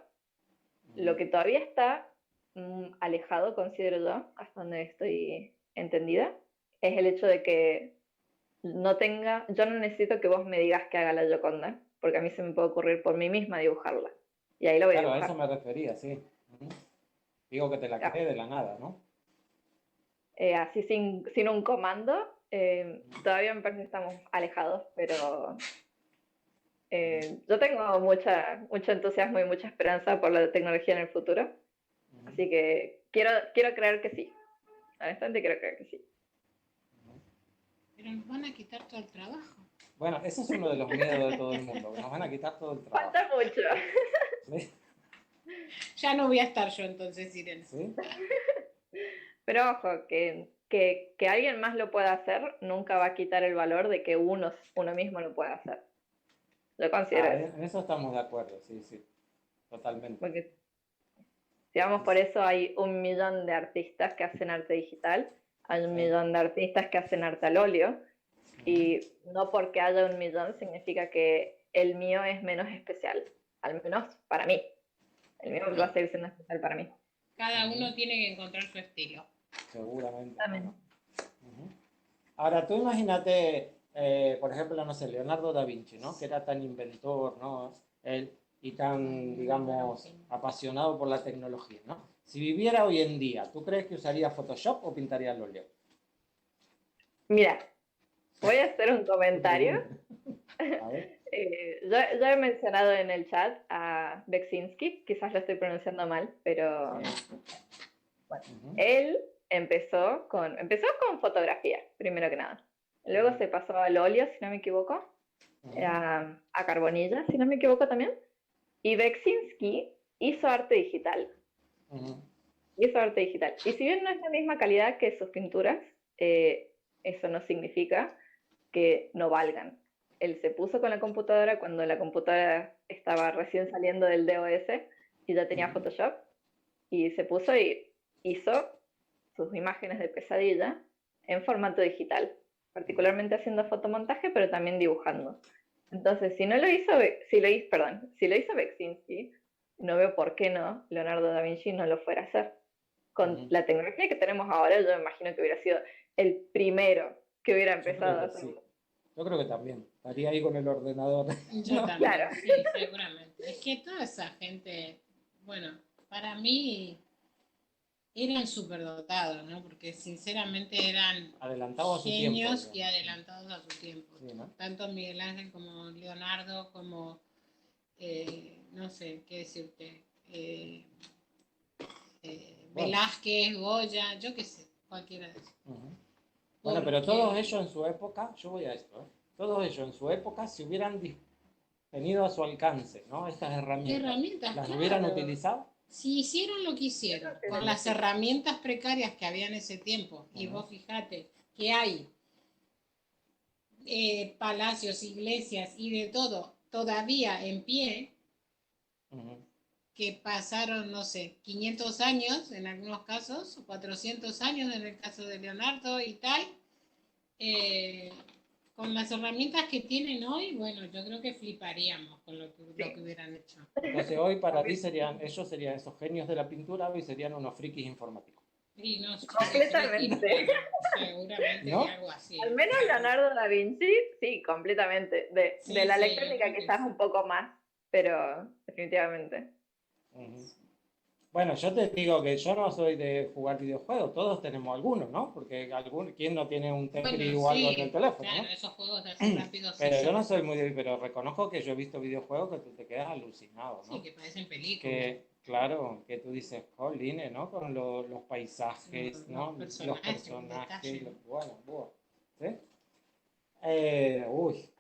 Lo que todavía está alejado, considero yo, hasta donde estoy entendida, es el hecho de que yo no necesito que vos me digas que haga la Gioconda, porque a mí se me puede ocurrir por mí misma dibujarla. Y ahí lo voy a Claro, a eso dibujar. me refería, sí. Digo que te la Claro. cree de la nada, ¿no? Así sin un comando, todavía me parece que estamos alejados, pero yo tengo mucho entusiasmo y mucha esperanza por la tecnología en el futuro, así que quiero creer que sí. Honestamente quiero creer que sí. Pero nos van a quitar todo el trabajo. Bueno, ese es uno de los miedos de todo el mundo, que nos van a quitar todo el trabajo. Falta mucho. ¿Sí? Ya no voy a estar yo entonces, Irene. ¿Sí? Pero ojo, que alguien más lo pueda hacer nunca va a quitar el valor de que uno mismo lo pueda hacer. Yo considero eso. En eso estamos de acuerdo, sí, sí, totalmente. Porque digamos, por eso hay 1.000.000 de artistas que hacen arte digital, hay 1.000.000 de artistas que hacen arte al óleo, y no porque haya 1.000.000 significa que el mío es menos especial, al menos para mí. El mío va a seguir siendo especial para mí. Cada uno tiene que encontrar su estilo. Seguramente. También. Ujú. Ahora, tú imagínate, por ejemplo, no sé, Leonardo da Vinci, ¿no? Que era tan inventor, ¿no? Él, y tan, digamos, apasionado por la tecnología, ¿no? Si viviera hoy en día, ¿tú crees que usaría Photoshop o pintaría al óleo? Mira, voy a hacer un comentario. A ver. Ya he mencionado en el chat a Beksinski, quizás lo estoy pronunciando mal, pero bueno, Ujú. él empezó con fotografía, primero que nada. Luego se pasó al óleo, si no me equivoco, Ujú. a carbonilla, si no me equivoco también. Y Beksinski hizo arte digital. Ujú. Hizo arte digital. Y si bien no es la misma calidad que sus pinturas, eso no significa que no valgan. Él se puso con la computadora cuando la computadora estaba recién saliendo del DOS y ya tenía Ujú. Photoshop, y se puso y hizo sus imágenes de pesadilla en formato digital, particularmente haciendo fotomontaje, pero también dibujando. Entonces, si lo hizo Beksinski, no veo por qué no Leonardo da Vinci no lo fuera a hacer. Con Ujú. la tecnología que tenemos ahora, yo me imagino que hubiera sido el primero que hubiera Yo creo empezado a que sí. hacerlo. Yo creo que también. Estaría ahí con el ordenador. Yo ¿No? también, Claro. sí, seguramente. Es que toda esa gente, bueno, para mí eran superdotados, ¿no? Porque sinceramente eran Adelantado a su tiempo, genios y digamos. adelantados a su tiempo. Sí, ¿no? Tanto Miguel Ángel como Leonardo, como, no sé, qué decirte, Bueno. Velázquez, Goya, yo qué sé, cualquiera de esos. Ujú. Bueno, pero Porque todos ellos en su época, yo voy a esto, ¿eh? Todos ellos en su época, si hubieran tenido a su alcance, ¿no? Estas herramientas, herramientas, ¿las hubieran claro. utilizado? Si hicieron lo que hicieron, Yo creo con que las sí. herramientas precarias que había en ese tiempo, y Ujú. vos fijate que hay palacios, iglesias y de todo todavía en pie, Ujú. que pasaron, no sé, 500 años en algunos casos, o 400 años en el caso de Leonardo y tal, eh, con las herramientas que tienen hoy, bueno, yo creo que fliparíamos con lo que hubieran hecho. Entonces hoy para ti ellos serían esos genios de la pintura, hoy serían unos frikis informáticos. Y no sé, Completamente. seguramente ¿No? que algo así. Al menos Leonardo da Vinci, sí, completamente. De Sí, la sí, yo electrónica creo que quizás sí. un poco más, pero definitivamente. Ujú. Bueno, yo te digo que yo no soy de jugar videojuegos, todos tenemos algunos, ¿no? Porque ¿quién no tiene un Tetris Bueno, o algo en el sí, teléfono, claro, ¿no? esos juegos de así rápidos sí Pero yo son. no soy pero reconozco que yo he visto videojuegos que tú te quedas alucinado, Sí, ¿no? que parecen películas. Que, claro, que tú dices, jolines, ¿no? Con los paisajes, Los ¿no? Los personajes, el personajes, detalle. bueno, buah, ¿sí?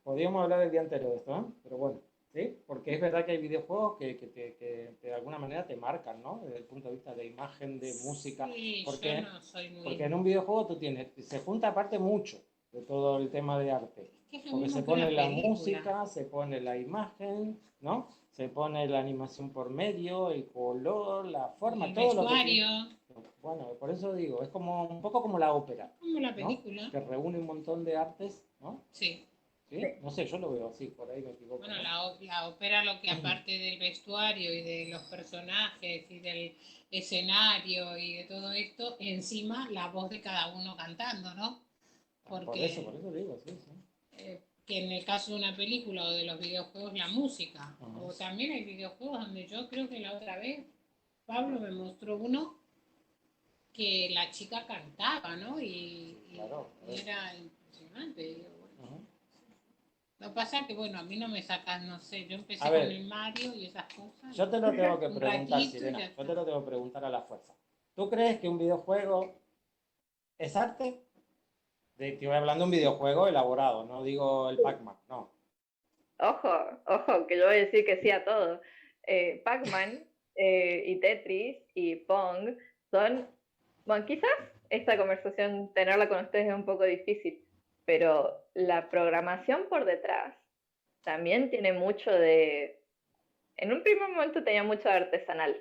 Podríamos hablar el día entero de esto, ¿eh? Pero bueno, ¿sí? Porque es verdad que hay videojuegos que de alguna manera te marcan, ¿no? Desde el punto de vista de imagen, de música, Sí, yo porque, no soy muy. porque en un videojuego tú tienes, se junta aparte mucho de todo el tema de arte. Es que es lo Porque mismo se que una pone la película. música, se pone la imagen, ¿no? Se pone la animación por medio, el color, la forma, El todo lo que tiene. vestuario, Bueno, por eso digo, es como un poco como la ópera, como la ¿no? película. Que reúne un montón de artes, ¿no? Sí. ¿Sí? No sé, yo lo veo así, por ahí me equivoco, Bueno, ¿no? la ópera, lo que aparte del vestuario y de los personajes y del escenario y de todo esto, encima la voz de cada uno cantando, ¿no? Por Porque eso digo, sí, sí. que en el caso de una película o de los videojuegos, la música. Ajá. O también hay videojuegos donde yo creo que la otra vez Pablo me mostró uno que la chica cantaba, ¿no? Claro, Y era impresionante. Digo, bueno. Ajá. Lo que pasa es que, bueno, a mí no me sacas, no sé, yo empecé A con ver, el Mario y esas cosas. yo te lo tengo que Un preguntar, ratito y Sirena, ya yo está. te lo tengo que preguntar a la fuerza. ¿Tú crees que un videojuego es arte? Te voy hablando de un videojuego elaborado, no digo el Pac-Man, no. Ojo, ojo, que yo voy a decir que sí a todo. Pac-Man y Tetris y Pong son, bueno, quizás esta conversación tenerla con ustedes es un poco difícil, pero la programación por detrás también tiene mucho de, en un primer momento tenía mucho de artesanal,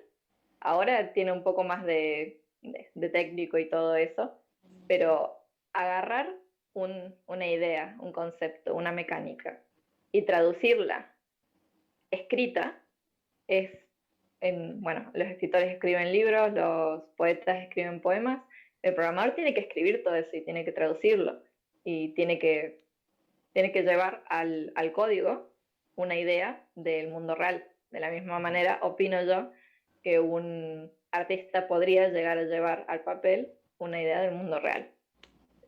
ahora tiene un poco más de técnico y todo eso, pero agarrar una idea, un concepto, una mecánica y traducirla escrita es bueno, los escritores escriben libros, los poetas escriben poemas, el programador tiene que escribir todo eso y tiene que traducirlo y tiene que llevar al código una idea del mundo real. De la misma manera, opino yo que un artista podría llegar a llevar al papel una idea del mundo real.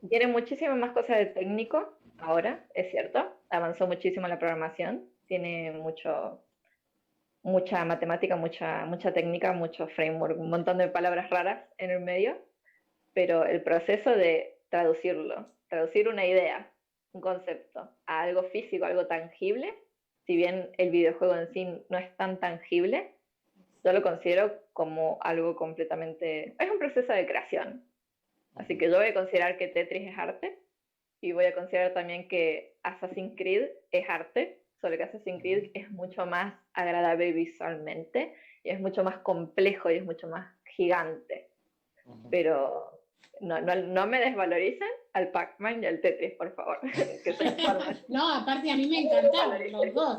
Tiene muchísimas más cosas de técnico ahora, es cierto. Avanzó muchísimo la programación, tiene mucha matemática, mucha técnica, mucho framework, un montón de palabras raras en el medio, pero el proceso de traducir una idea, un concepto, a algo físico, algo tangible, si bien el videojuego en sí no es tan tangible, yo lo considero como algo completamente... Es un proceso de creación. Así que yo voy a considerar que Tetris es arte y voy a considerar también que Assassin's Creed es arte, solo que Assassin's Creed es mucho más agradable visualmente y es mucho más complejo y es mucho más gigante. Pero no me desvaloricen al Pac-Man y al Tetris, por favor. No, aparte a mí me encantaron los dos.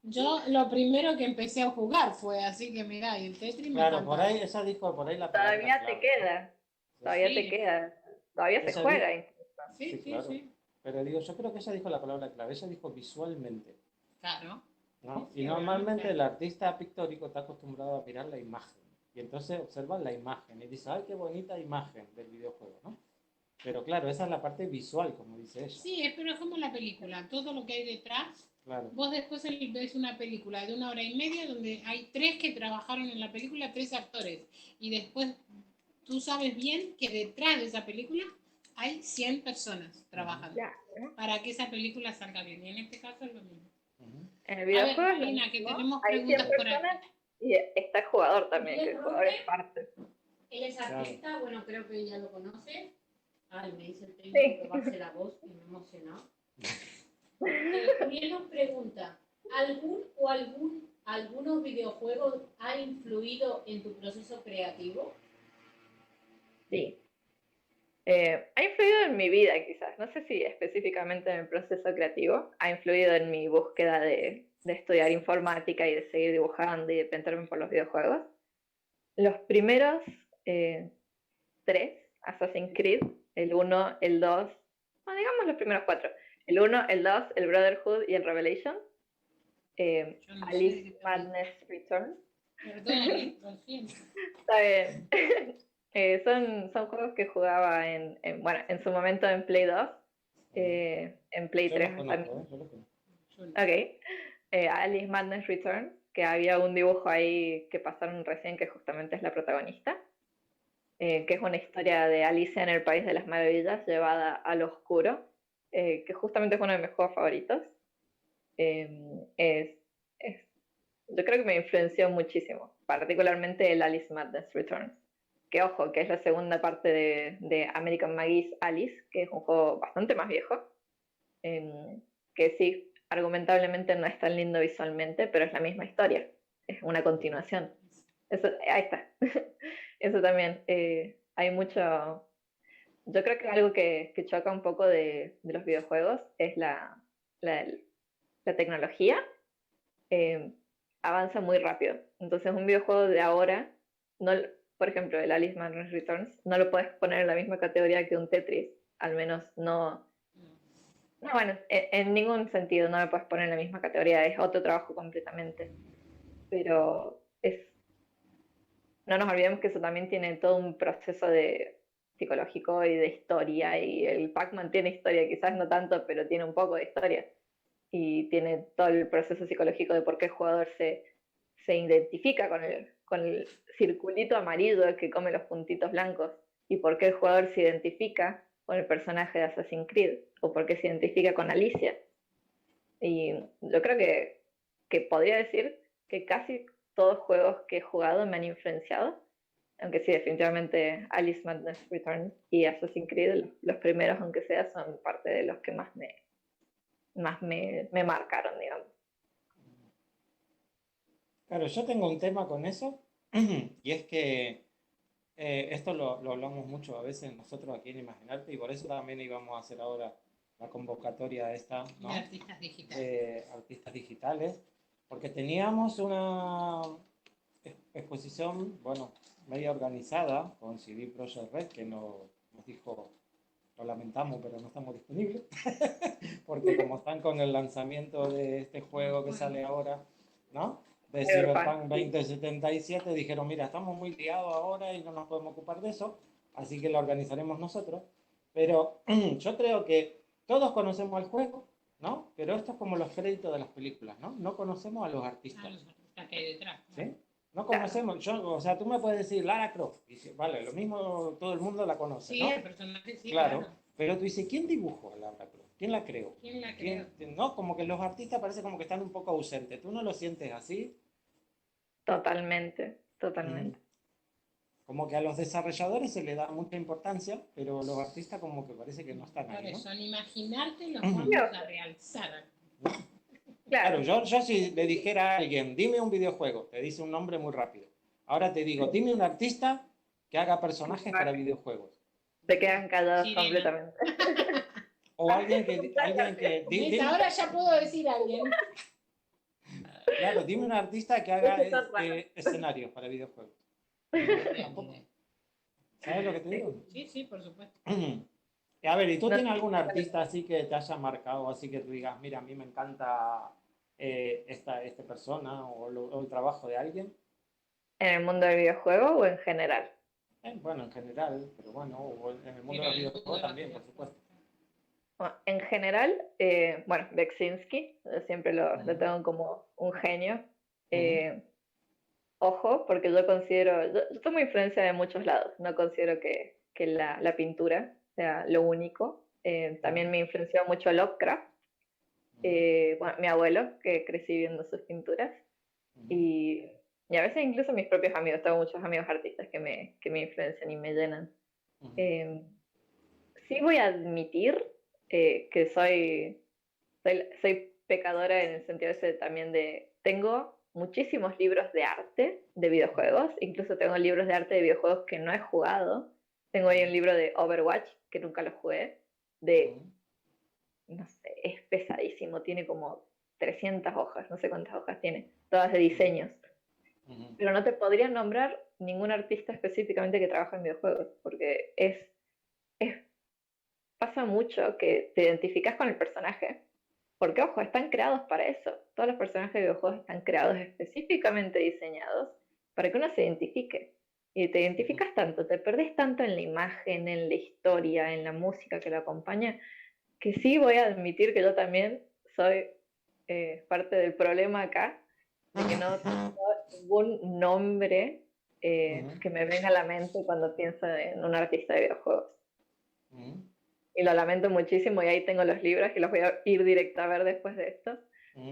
Yo lo primero que empecé a jugar fue, así que mirá, y el Tetris me encantó. Por ahí, esa dijo por ahí la palabra Todavía clave. te queda, todavía Sí. te queda, todavía se Esa juega dijo- incluso. Sí, claro. sí. Pero digo, yo creo que ella dijo la palabra clave, ella dijo visualmente, Claro. ¿no? Sí, Y normalmente obviamente. el artista pictórico está acostumbrado a mirar la imagen. Y entonces observa la imagen y dice, ay, qué bonita imagen del videojuego, ¿no? Pero claro, esa es la parte visual, como dice ella. Sí, pero es como la película, todo lo que hay detrás. Claro. Vos después ves una película de 1 hora y media donde hay 3 que trabajaron en la película, 3 actores. Y después tú sabes bien que detrás de esa película hay 100 personas trabajando Claro. para que esa película salga bien. Y en este caso es lo mismo. En el A ver, videojuego es lo Marina, que mismo. tenemos Hay 100 preguntas por personas aquí. y está el jugador también, que el jugador es parte. Él es artista, Claro. bueno, creo que ella lo conoce. Ay, me dice el técnico Sí. que va a hacer la voz y me emocionó. Julián nos pregunta, ¿algunos videojuegos han influido en tu proceso creativo? Sí. Ha influido en mi vida quizás, no sé si específicamente en el proceso creativo, ha influido en mi búsqueda de estudiar informática y de seguir dibujando y de pensarme por los videojuegos. Los primeros 3, Assassin's Creed, el 1, el 2, no, digamos los primeros 4, el 1, el 2, el Brotherhood y el Revelation, Yo no sé de Alice qué te Madness Returns. Perdón, lo siento. Está bien. Son juegos que jugaba bueno, en su momento en Play 2, en Play Yo 3 los también. conozco, yo los conozco. Ok. Alice Madness Returns, que había un dibujo ahí que pasaron recién que justamente es la protagonista, que es una historia de Alicia en el País de las Maravillas llevada al oscuro, que justamente es uno de mis juegos favoritos. Es, yo creo que me influenció muchísimo, particularmente el Alice Madness Returns. Que ojo, que es la segunda parte de American Maggie's Alice, que es un juego bastante más viejo, que sí, argumentablemente no es tan lindo visualmente, pero es la misma historia, es una continuación. Eso, ahí está. Eso también. Hay mucho... Yo creo que algo que choca un poco de los videojuegos es la, la tecnología. Avanza muy rápido. Entonces un videojuego de ahora, no, por ejemplo, el Alice Madness Returns, no lo puedes poner en la misma categoría que un Tetris. Al menos no... No, bueno, en ningún sentido no lo puedes poner en la misma categoría. Es otro trabajo completamente. Pero no nos olvidemos que eso también tiene todo un proceso psicológico y de historia, y el Pac-Man tiene historia, quizás no tanto, pero tiene un poco de historia, y tiene todo el proceso psicológico de por qué el jugador se identifica con el circulito amarillo que come los puntitos blancos, y por qué el jugador se identifica con el personaje de Assassin's Creed, o por qué se identifica con Alicia. Y yo creo que podría decir que casi todos los juegos que he jugado me han influenciado, aunque sí, definitivamente Alice Madness Returns y Assassin's Creed, los primeros aunque sea, son parte de los que más me marcaron, digamos. Claro, yo tengo un tema con eso, y es que esto lo hablamos mucho a veces nosotros aquí en Imaginarte, y por eso también íbamos a hacer ahora la convocatoria esta, ¿no? De artistas digitales. De artistas digitales, porque teníamos exposición, bueno, media organizada con CD Projekt Red, que nos dijo, lo lamentamos, pero no estamos disponibles, porque como están con el lanzamiento de este juego que sale ahora, ¿no? De Cyberpunk 2077, dijeron, mira, estamos muy liados ahora y no nos podemos ocupar de eso, así que lo organizaremos nosotros. Pero yo creo que todos conocemos el juego, ¿no? Pero esto es como los créditos de las películas, ¿no? No conocemos a los artistas. Ah, los artistas que hay detrás. ¿Sí? No conocemos, o sea, tú me puedes decir Lara Croft, y dice, vale, lo mismo todo el mundo la conoce, Sí, ¿no? el personaje sí, Claro, pero tú dices, ¿quién dibujó a Lara Croft? ¿Quién la creó? ¿Quién la creó? No, como que los artistas parece como que están un poco ausentes. ¿Tú no lo sientes así? Totalmente, totalmente. Como que a los desarrolladores se le da mucha importancia, pero los artistas como que parece que no están Por ahí, ¿no? eso, en imaginarte los vamos a realzar. Claro, yo si le dijera a alguien, dime un videojuego, te dice un nombre muy rápido. Ahora te digo, dime un artista que haga personajes para videojuegos. Se quedan callados Sirena. completamente. O alguien que ¿Ves? Ahora ya puedo decir a alguien. claro, dime un artista que haga escenarios para videojuegos. Tampoco. ¿Sabes lo que te digo? Sí, sí, por supuesto. A ver, ¿y tú tienes algún artista así que te haya marcado, así que tú digas, mira, a mí me encanta esta persona o el trabajo de alguien? ¿En el mundo del videojuego o en general? Bueno, en general, pero bueno, o en el mundo de los videojuegos también, por supuesto. Bueno, en general, bueno, Beksinski, yo siempre lo tengo como un genio. Ojo, porque yo considero, yo tomo influencia de muchos lados, no considero que la pintura sea lo único. También me influenció mucho Lovecraft, bueno, mi abuelo, que crecí viendo sus pinturas, y a veces incluso mis propios amigos, tengo muchos amigos artistas que me influencian y me llenan. Sí voy a admitir que soy pecadora en el sentido ese también de, tengo muchísimos libros de arte de videojuegos, incluso tengo libros de arte de videojuegos que no he jugado. Tengo ahí un libro de Overwatch, que nunca lo jugué, no sé, es pesadísimo, tiene como 300 hojas, no sé cuántas hojas tiene, todas de diseños. Pero no te podría nombrar ningún artista específicamente que trabaja en videojuegos, porque pasa mucho que te identificas con el personaje, porque ojo, están creados para eso. Todos los personajes de videojuegos están creados específicamente diseñados para que uno se identifique. Y te identificas tanto, te perdés tanto en la imagen, en la historia, en la música que lo acompaña, que sí voy a admitir que yo también soy parte del problema acá, de que no tengo ningún nombre que me venga a la mente cuando pienso en un artista de videojuegos. Y lo lamento muchísimo, y ahí tengo los libros y los voy a ir directo a ver después de esto,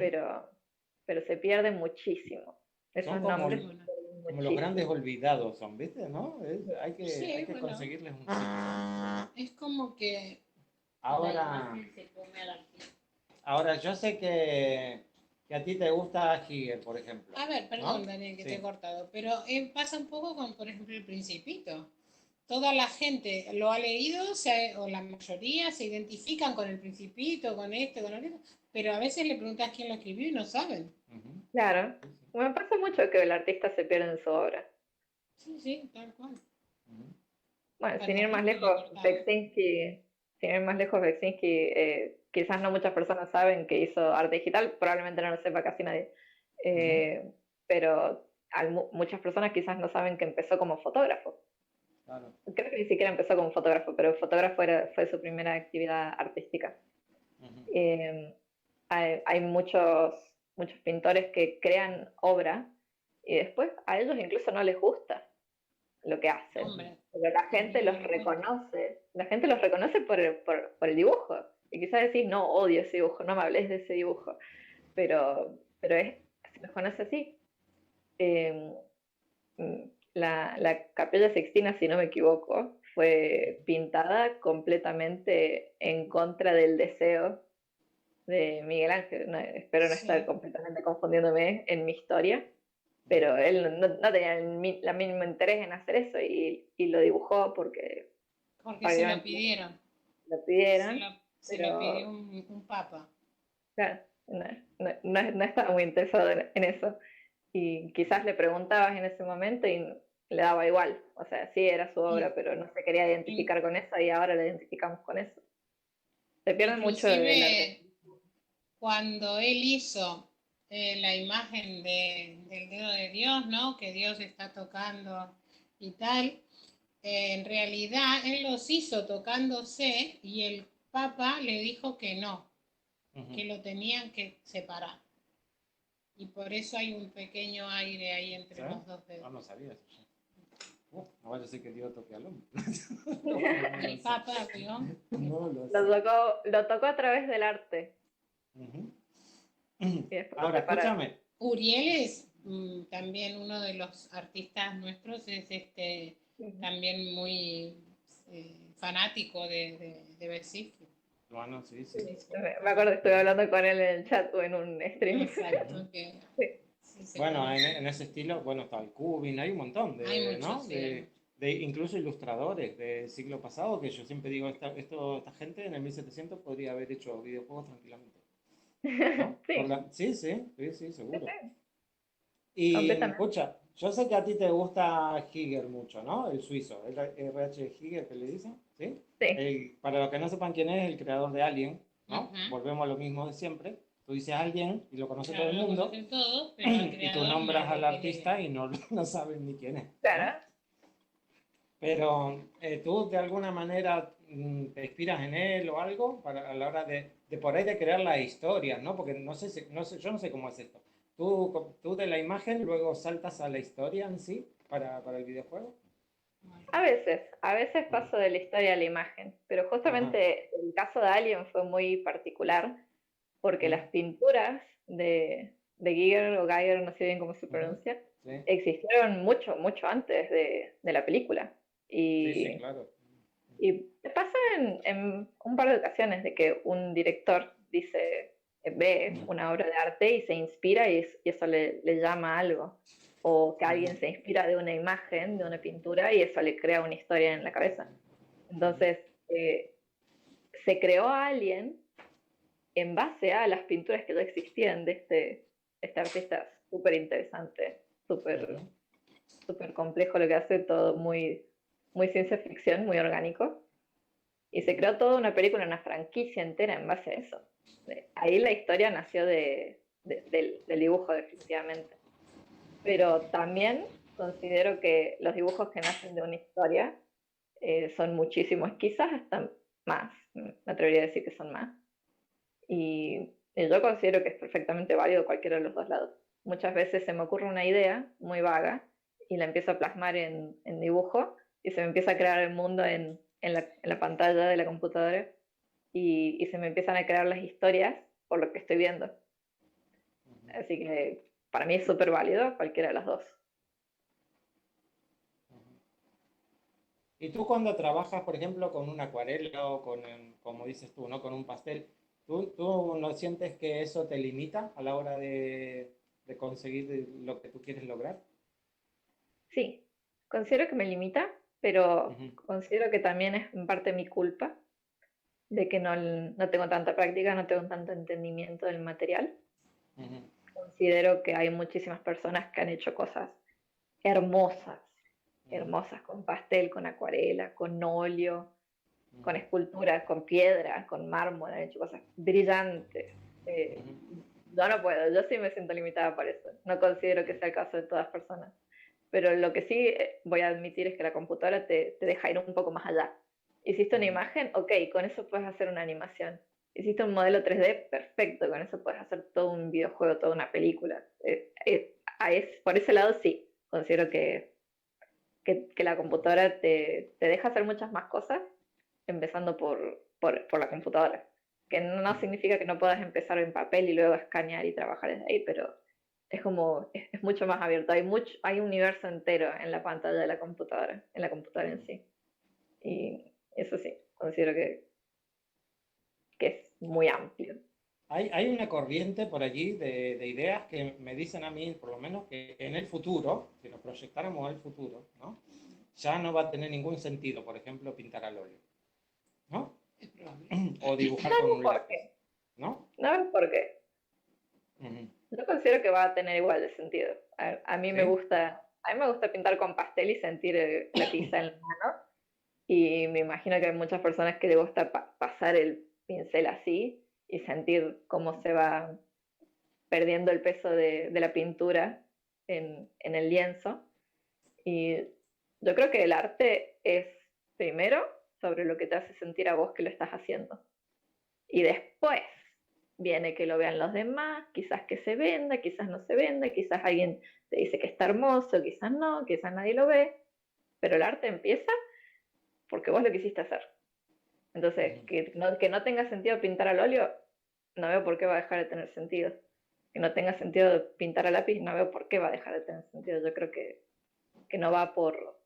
pero se pierde muchísimo. Esos son como, nombres como los grandes olvidados son, ¿viste? ¿No? Hay que bueno, conseguirles un sitio. Es como que Ahora yo sé que a ti te gusta Giger, por ejemplo. A ver, perdón, ¿no? Daniel, que Sí. te he cortado, pero pasa un poco con, por ejemplo, El Principito. Toda la gente lo ha leído, o la mayoría se identifican con El Principito, con esto, con aquello, pero a veces le preguntas quién lo escribió y no saben. Claro. Me pasa mucho que el artista se pierde en su obra. Sí, sí, tal cual. Bueno, sin ir más lejos, Beksinski, quizás no muchas personas saben que hizo arte digital, probablemente no lo sepa casi nadie, pero muchas personas quizás no saben que empezó como fotógrafo. Claro. Creo que ni siquiera empezó como fotógrafo, pero fotógrafo fue su primera actividad artística. Hay muchos pintores que crean obra y después a ellos incluso no les gusta lo que hacen. Hombre, pero la gente los reconoce. La gente los reconoce por el dibujo. Y quizás decís, no, odio ese dibujo, no me hables de ese dibujo. Pero se los conoce así. La Capilla Sixtina, si no me equivoco, fue pintada completamente en contra del deseo de Miguel Ángel. No, espero no estar completamente confundiéndome en mi historia, pero él no tenía la mínimo interés en hacer eso y lo dibujó porque se lo pidieron. Lo pidieron. Se lo pidió un papa. Claro, no estaba muy interesado en eso. Y quizás le preguntabas en ese momento y le daba igual. O sea, sí era su obra, Y- pero no se quería identificar con eso y ahora la identificamos con eso. Se pierde mucho el arte. Inclusive cuando él hizo la imagen del dedo de Dios, ¿no? Que Dios está tocando y tal, en realidad él los hizo tocándose y el Papa le dijo que no, que lo tenían que separar. Y por eso hay un pequeño aire ahí entre ¿Sabes? los dos dedos. No sabía eso ya. No vaya a ser que Dios toque al hombre. El Papa, ¿no? No lo Lo sé. lo tocó a través del arte. Ujú. Y después lo Ahora, separaron. escúchame. Uriel es también uno de los artistas nuestros, es también muy fanático de Bersiki. Bueno, sí, sí. Me acuerdo que estuve hablando con él en el chat o en un stream. Exacto. Que, Sí. sí, Bueno, en ese estilo, bueno, está el Cubin, hay un montón Hay de, muchos, ¿no? sí. De incluso ilustradores del siglo pasado, que yo siempre digo, esta gente en el 1700 podría haber hecho videojuegos tranquilamente, ¿no? Sí, Sí, sí, sí, sí, sí, seguro. sí, Y completamente. escucha, yo sé que a ti te gusta Giger mucho, ¿no? El suizo, el RH Giger que le dicen, ¿sí? Sí, Para los que no sepan quién es, el creador de Alien, ¿no? Ujú. Volvemos a lo mismo de siempre. Tú dices Alien y lo conoce todo Claro, el lo mundo, conocen todos, pero al y tú creador no nombras al lo tiene artista idea. y no, no saben ni quién es, ¿no? claro. Pero tú de alguna manera te inspiras en él o algo para, a la hora de por ahí de crear las historias, ¿no? Porque no sé, no sé, yo no sé cómo es esto. Tú de la imagen luego saltas a la historia en sí para el videojuego. A veces Ujú. paso de la historia a la imagen, pero Ajá. justamente el caso de Alien fue muy particular porque Mm, las pinturas de Giger o Geiger, no sé bien cómo se ujú. pronuncia, Sí, existieron mucho, mucho antes de la película. sí, sí, Y, claro. y pasa en un par de ocasiones de que un director dice, ve una obra de arte y se inspira y eso le llama algo. O que alguien se inspira de una imagen, de una pintura y eso le crea una historia en la cabeza. Entonces, se creó a Alien en base a las pinturas que ya existían de este artista súper interesante, súper Ujú, súper complejo lo que hace, todo muy, muy ciencia ficción, muy orgánico. Y se creó toda una película, una franquicia entera en base a eso. Ahí la historia nació del dibujo, definitivamente. Pero también considero que los dibujos que nacen de una historia son muchísimos, quizás hasta más, me atrevería a decir que son más. Y yo considero que es perfectamente válido cualquiera de los dos lados. Muchas veces se me ocurre una idea muy vaga y la empiezo a plasmar en dibujo y se me empieza a crear el mundo en la pantalla de la computadora y se me empiezan a crear las historias por lo que estoy viendo. ujú, Así que para mí es súper válido cualquiera de las dos. ujú. Y tú cuando trabajas, por ejemplo, con una acuarela o con, como dices tú, ¿no? Con un pastel, ¿tú no sientes que eso te limita a la hora de conseguir lo que tú quieres lograr? Sí, considero que me limita, pero Ujú, considero que también es en parte mi culpa de que no tengo tanta práctica, no tengo tanto entendimiento del material. ujú, Considero que hay muchísimas personas que han hecho cosas hermosas, ujú, hermosas, con pastel, con acuarela, con óleo, con ujú, esculturas, con piedra, con mármol, han hecho cosas brillantes. Eh, ujú, yo no puedo, yo sí me siento limitada por eso. No considero que sea el caso de todas las personas. Pero lo que sí voy a admitir es que la computadora te deja ir un poco más allá. Hiciste una ujú, imagen, ok, con eso puedes hacer una animación. Hiciste un modelo 3D, perfecto, con eso puedes hacer todo un videojuego, toda una película. Por ese lado sí, considero que la computadora te deja hacer muchas más cosas, empezando por la computadora. Que no ujú, significa que no puedas empezar en papel y luego escanear y trabajar desde ahí, pero es como, es mucho más abierto. Hay un universo entero en la pantalla de la computadora, en la computadora en ujú. sí. Y eso sí, considero que es muy amplio. Hay una corriente por allí de ideas que me dicen a mí, por lo menos, que en el futuro, si nos proyectáramos al futuro, ¿no? Ya no va a tener ningún sentido, por ejemplo, pintar al óleo, ¿no? Es probable. O dibujar No con ves un por lápiz, qué, ¿no? no ves por qué. Ujú. Yo considero que va a tener igual de sentido. A mí ¿Sí? me gusta pintar con pastel y sentir la tiza en la mano. Y me imagino que hay muchas personas que les gusta pasar el pincel así y sentir cómo se va perdiendo el peso de la pintura en el lienzo. Y yo creo que el arte es primero sobre lo que te hace sentir a vos que lo estás haciendo. Y después viene que lo vean los demás, quizás que se venda, quizás no se venda, quizás alguien te dice que está hermoso, quizás no, quizás nadie lo ve, pero el arte empieza porque vos lo quisiste hacer. Entonces, Ujú. que no tenga sentido pintar al óleo, no veo por qué va a dejar de tener sentido. Que no tenga sentido pintar a lápiz, no veo por qué va a dejar de tener sentido. Yo creo que no va por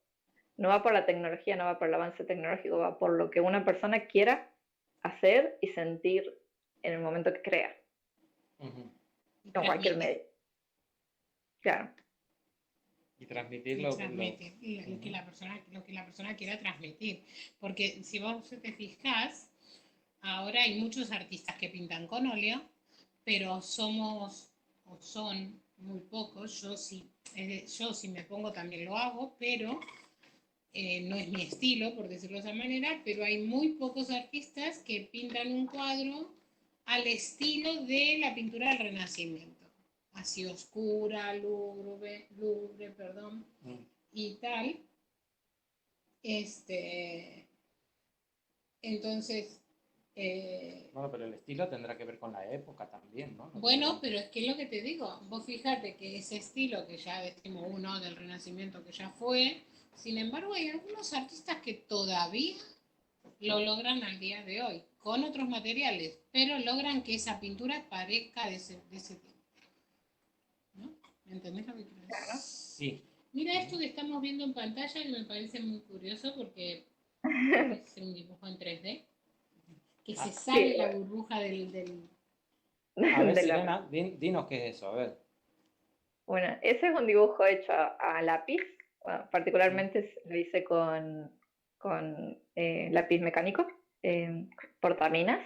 la tecnología, no va por el avance tecnológico, va por lo que una persona quiera hacer y sentir en el momento que crea, Ujú. Y con cualquier transmite. medio. Claro. Y transmitir Y transmite Ujú. lo que la persona quiera transmitir. Porque si vos te fijás, ahora hay muchos artistas que pintan con óleo, pero somos o son muy pocos. Yo si me pongo también lo hago, pero no es mi estilo, por decirlo de esa manera, pero hay muy pocos artistas que pintan un cuadro al estilo de la pintura del Renacimiento, así oscura, lúgubre, perdón, Mm. y tal. Este, entonces, Bueno, pero el estilo tendrá que ver con la época también, ¿no? No tiene bueno, tanto. pero es que es lo que te digo, vos fíjate que ese estilo que ya decimos uno del Renacimiento que ya fue, sin embargo hay algunos artistas que todavía lo logran al día de hoy, con otros materiales, pero logran que esa pintura parezca de ese tiempo. ¿No? ¿Me entendés lo que quiero decir? Sí. Mira esto Ujú. que estamos viendo en pantalla que me parece muy curioso porque es un dibujo en 3D, que se Ah, sale Sí, la burbuja del... a ver, de la, Sirena, dinos qué es eso, a ver. bueno, ese es un dibujo hecho a lápiz. Bueno, Mm. particularmente lo hice con lápiz mecánico, portaminas,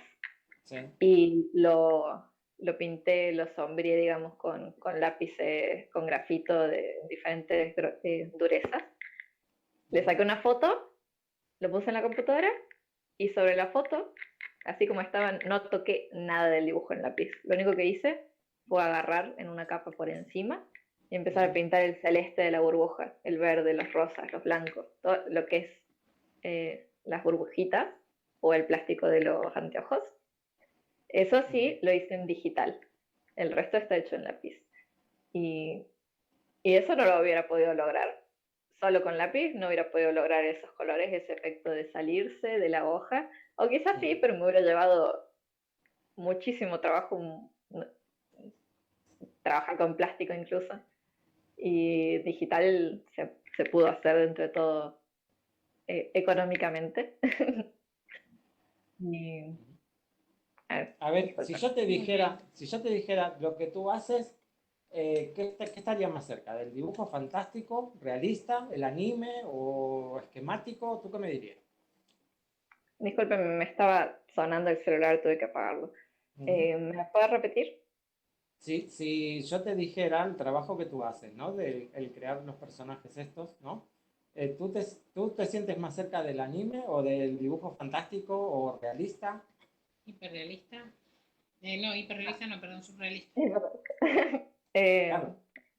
Sí. y lo pinté, lo sombreé, digamos, con lápices, con grafito de diferentes durezas. Le Ujú. saqué una foto, lo puse en la computadora y sobre la foto, así como estaban, no toqué nada del dibujo en lápiz. Lo único que hice fue agarrar en una capa por encima y empezar a Ujú. pintar el celeste de la burbuja, el verde, los rosas, los blancos, todo lo que es las burbujitas o el plástico de los anteojos. Eso Ujú. sí, lo hice en digital. El resto está hecho en lápiz. Y, y eso no lo hubiera podido lograr. Solo con lápiz no hubiera podido lograr esos colores, ese efecto de salirse de la hoja. O quizás sí, Ujú. pero me hubiera llevado muchísimo trabajo, trabajar con plástico incluso. Y digital se pudo hacer dentro de todo económicamente. y, a ver, A ver, disculpen. Muy bien. si yo te dijera lo que tú haces, qué estaría más cerca? ¿Del dibujo fantástico, realista, el anime o esquemático? ¿Tú qué me dirías? Disculpen, me estaba sonando el celular, tuve que apagarlo. Ujú. ¿Me la puedes repetir? Si yo te dijera el trabajo que tú haces, ¿no? De el crear los personajes estos, ¿no? ¿Tú te sientes más cerca del anime o del dibujo fantástico o realista? Hiperrealista. No, hiperrealista no, perdón, surrealista. Eh, Claro.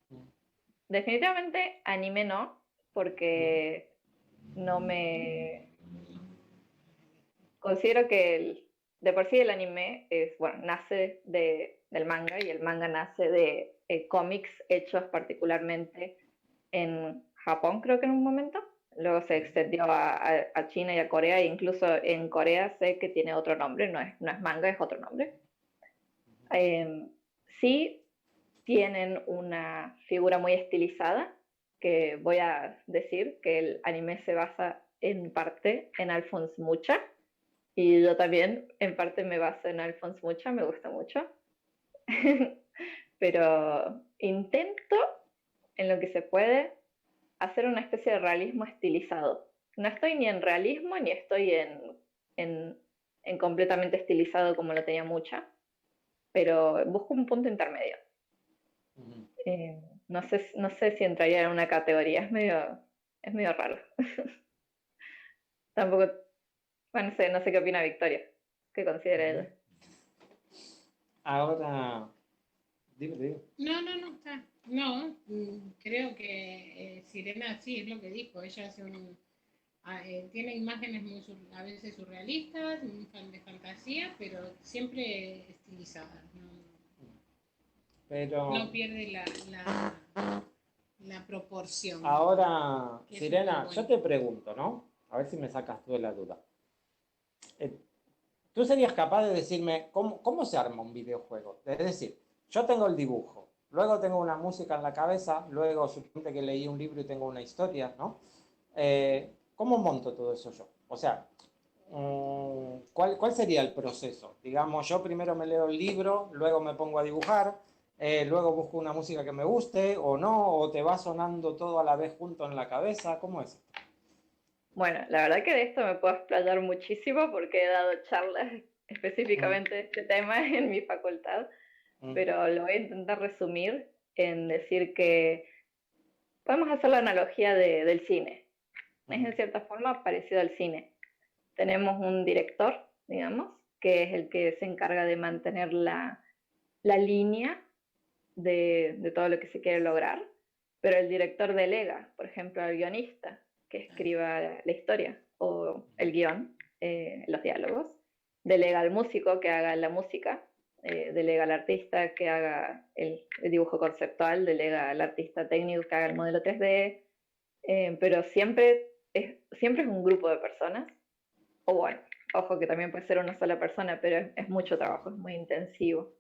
Mm. definitivamente anime no, Ujú. porque no me considero que de por sí el anime es, bueno, nace del manga y el manga nace de cómics hechos particularmente en Japón, creo que en un momento. Luego se Ujú. extendió a China y a Corea, e incluso en Corea sé que tiene otro nombre, no es manga, es otro nombre. Eh, sí tienen una figura muy estilizada, que voy a decir que el anime se basa en parte en Alphonse Mucha, y yo también en parte me baso en Alphonse Mucha, me gusta mucho. Pero intento en lo que se puede hacer una especie de realismo estilizado. No estoy ni en realismo ni estoy en, en completamente estilizado como lo tenía Mucha, pero busco un punto intermedio. Ujú. No sé si entraría en una categoría, es medio raro. Tampoco, bueno, no sé qué opina Victoria, qué considera Ujú. ella. Ahora, dime. No, está. No, creo que Sirena sí es lo que dijo. Ella hace tiene imágenes a veces surrealistas, de fantasía, pero siempre estilizadas. Pero No pierde la proporción, ahora, que eso está Sirena, yo bueno. te pregunto, ¿no? A ver si me sacas tú de la duda. Eh, ¿Tú serías capaz de decirme cómo se arma un videojuego? Es decir, yo tengo el dibujo, luego tengo una música en la cabeza, luego suponte que leí un libro y tengo una historia, ¿no? ¿Cómo monto todo eso yo? O sea, ¿cuál sería el proceso? Digamos, yo primero me leo el libro, luego me pongo a dibujar, luego busco una música que me guste o no, o te va sonando todo a la vez junto en la cabeza, ¿cómo es? Bueno, la verdad que de esto me puedo explayar muchísimo porque he dado charlas Mm, específicamente de este tema en mi facultad, mm, pero lo voy a intentar resumir en decir que podemos hacer la analogía del cine. Es mm, en cierta forma parecido al cine. Tenemos un director, digamos, que es el que se encarga de mantener la línea de todo lo que se quiere lograr, pero el director delega, por ejemplo, al guionista que escriba la historia o el guión, los diálogos, delega al músico que haga la música, delega al artista que haga el dibujo conceptual, delega al artista técnico que haga el modelo 3D, pero siempre es un grupo de personas, o bueno, ojo que también puede ser una sola persona, pero es mucho trabajo, es muy intensivo,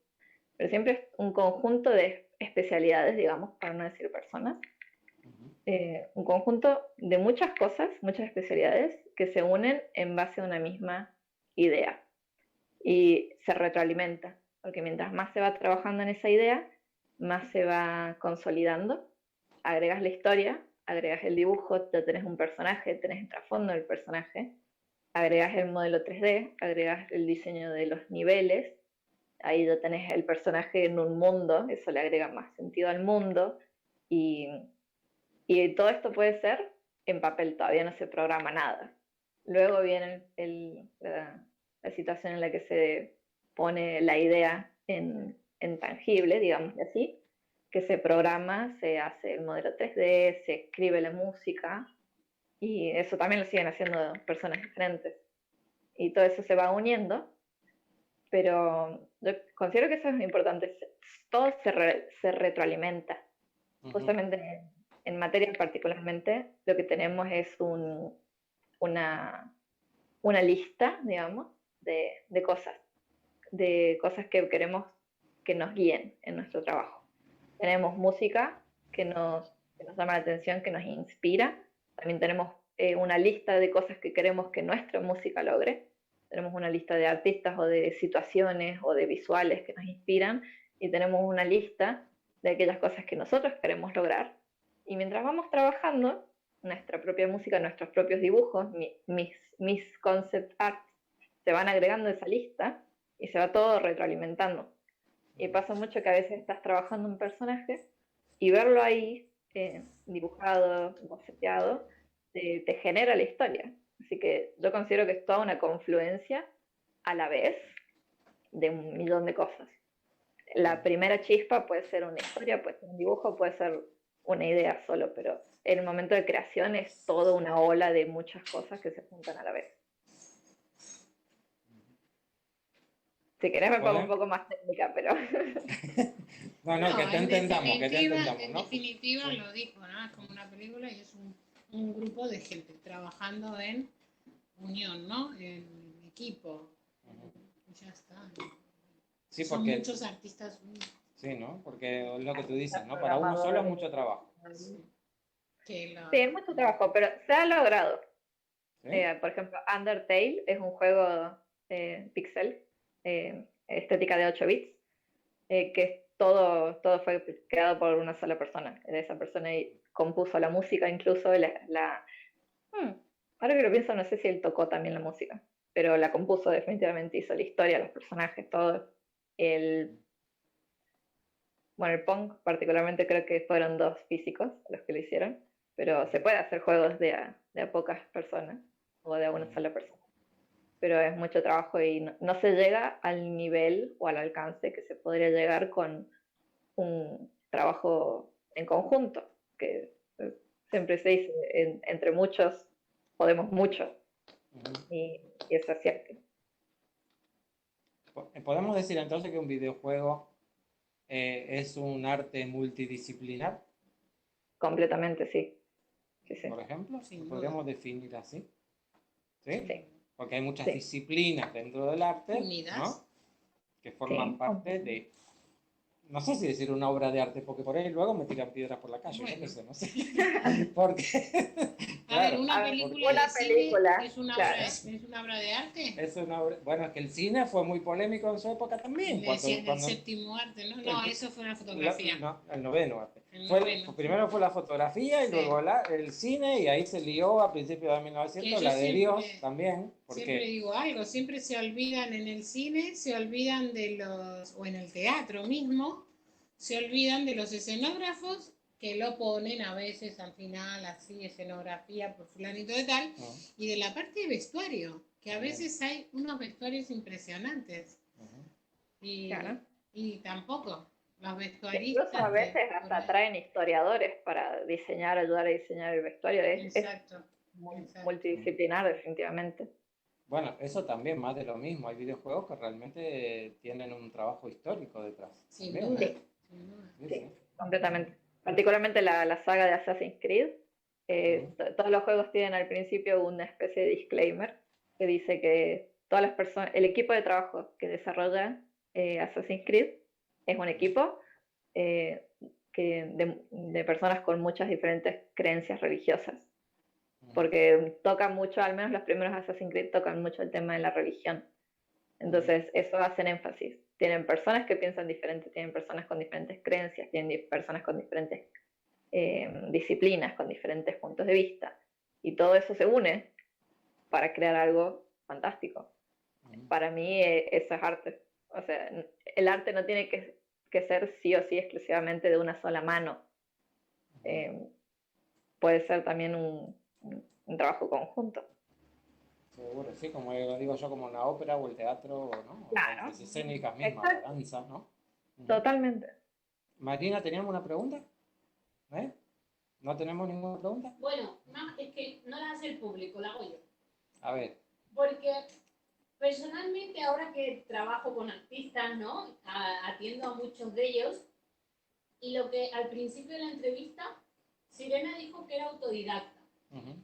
pero siempre es un conjunto de especialidades, digamos, para no decir personas, un conjunto de muchas cosas, muchas especialidades que se unen en base a una misma idea y se retroalimenta, porque mientras más se va trabajando en esa idea, más se va consolidando, agregas la historia, agregas el dibujo, ya tenés un personaje, tenés el trasfondo del personaje, agregas el modelo 3D, agregas el diseño de los niveles, ahí ya tenés el personaje en un mundo, eso le agrega más sentido al mundo, y, y todo esto puede ser en papel, todavía no se programa nada. Luego viene la situación en la que se pone la idea en tangible, digamos así, que se programa, se hace el modelo 3D, se escribe la música, y eso también lo siguen haciendo personas diferentes. Y todo eso se va uniendo, pero yo considero que eso es importante. Todo se retroalimenta. ujú, Justamente en materia particularmente, lo que tenemos es una, una lista, digamos, de cosas que queremos que nos guíen en nuestro trabajo. Tenemos música que nos llama la atención, que nos inspira. También tenemos una lista de cosas que queremos que nuestra música logre. Tenemos una lista de artistas o de situaciones o de visuales que nos inspiran. Y tenemos una lista de aquellas cosas que nosotros queremos lograr. Y mientras vamos trabajando, nuestra propia música, nuestros propios dibujos, mis concept art, se van agregando a esa lista y se va todo retroalimentando. Y pasa mucho que a veces estás trabajando un personaje y verlo ahí, dibujado, boceteado, te genera la historia. Así que yo considero que es toda una confluencia a la vez de un millón de cosas. La primera chispa puede ser una historia, puede ser un dibujo, puede ser una idea solo, pero en el momento de creación es toda una ola de muchas cosas que se juntan a la vez. Si querés me pongo un ¿Vale? poco más técnica, pero No, no, No, que te entendamos, en ¿no? definitiva Sí. lo dijo, ¿no? Es como una película y es un grupo de gente trabajando en unión, ¿no? En equipo. Ujú. Y ya está. Sí, Son porque, muchos artistas sí, ¿no? Porque es lo que tú dices, ¿no? Para uno solo es programadores. mucho trabajo. que Sí, es mucho trabajo, pero se ha logrado. ¿Sí? Por ejemplo, Undertale es un juego pixel, estética de 8 bits, que todo fue creado por una sola persona. Esa persona compuso la música, incluso ahora que lo pienso, no sé si él tocó también la música, pero la compuso definitivamente, hizo la historia, los personajes, todo. El, Bueno, el Pong particularmente creo que fueron 2 físicos los que lo hicieron, pero se puede hacer juegos de a pocas personas o de a una sola persona. Pero es mucho trabajo y no se llega al nivel o al alcance que se podría llegar con un trabajo en conjunto, que siempre se dice, entre muchos podemos mucho, y eso es cierto. ¿Podemos decir entonces que un videojuego es un arte multidisciplinar, Completamente, sí. Sí. por ejemplo? Sin duda. ¿Podríamos definir así? ¿Sí? Sí. Porque hay muchas Sí. disciplinas dentro del arte, Unidas. ¿no? Que forman Sí. parte de, no sé si decir una obra de arte, porque por ahí luego me tiran piedras por la calle, Bueno. yo qué sé, no sé. Porque, A ver, claro, una ver, película una de cine película, es una, claro. es una obra de arte. es una obra, bueno, es que el cine fue muy polémico en su época también. Le decían el séptimo arte, ¿no? No, eso fue una fotografía. No, el noveno arte. El noveno. Primero fue la fotografía y Sí. luego el cine, y ahí se lió a principios de 1900 Que la yo de siempre- Dios también. Siempre Porque digo algo, siempre se olvidan en el cine, se olvidan o en el teatro mismo, se olvidan de los escenógrafos que lo ponen a veces al final, así, escenografía por fulanito de tal, y de la parte de vestuario, que a veces hay unos vestuarios impresionantes. Y, Claro. y tampoco, los vestuaristas... Incluso a veces hasta traen historiadores para diseñar, ayudar a diseñar el vestuario. Es Exacto. multidisciplinar, definitivamente. bueno, eso también más de lo mismo. Hay videojuegos que realmente tienen un trabajo histórico detrás. Sin también, duda. ¿eh? Sin duda. Sí, completamente. Particularmente la saga de Assassin's Creed. Todos los juegos tienen al principio una especie de disclaimer que dice que todas las personas, el equipo de trabajo que desarrolla Assassin's Creed es un equipo de personas con muchas diferentes creencias religiosas. Porque tocan mucho, al menos los primeros Assassin's Creed tocan mucho el tema de la religión. Entonces, eso hacen énfasis. Tienen personas que piensan diferente, tienen personas con diferentes creencias, tienen personas con diferentes disciplinas, con diferentes puntos de vista. Y todo eso se une para crear algo fantástico. Para mí, eso es arte. O sea, el arte no tiene que ser sí o sí exclusivamente de una sola mano. Puede ser también un trabajo conjunto. Seguro, sí, como digo yo, como la ópera o el teatro, ¿no? Claro. Las escénicas mismas, la danza, ¿no? Totalmente. Marina, ¿teníamos una pregunta? ¿No tenemos ninguna pregunta? Bueno, no, es que no la hace el público, la hago yo. A ver. Porque personalmente ahora que trabajo con artistas, ¿no? Atiendo a muchos de ellos, y lo que al principio de la entrevista, Sirena dijo que era autodidacta.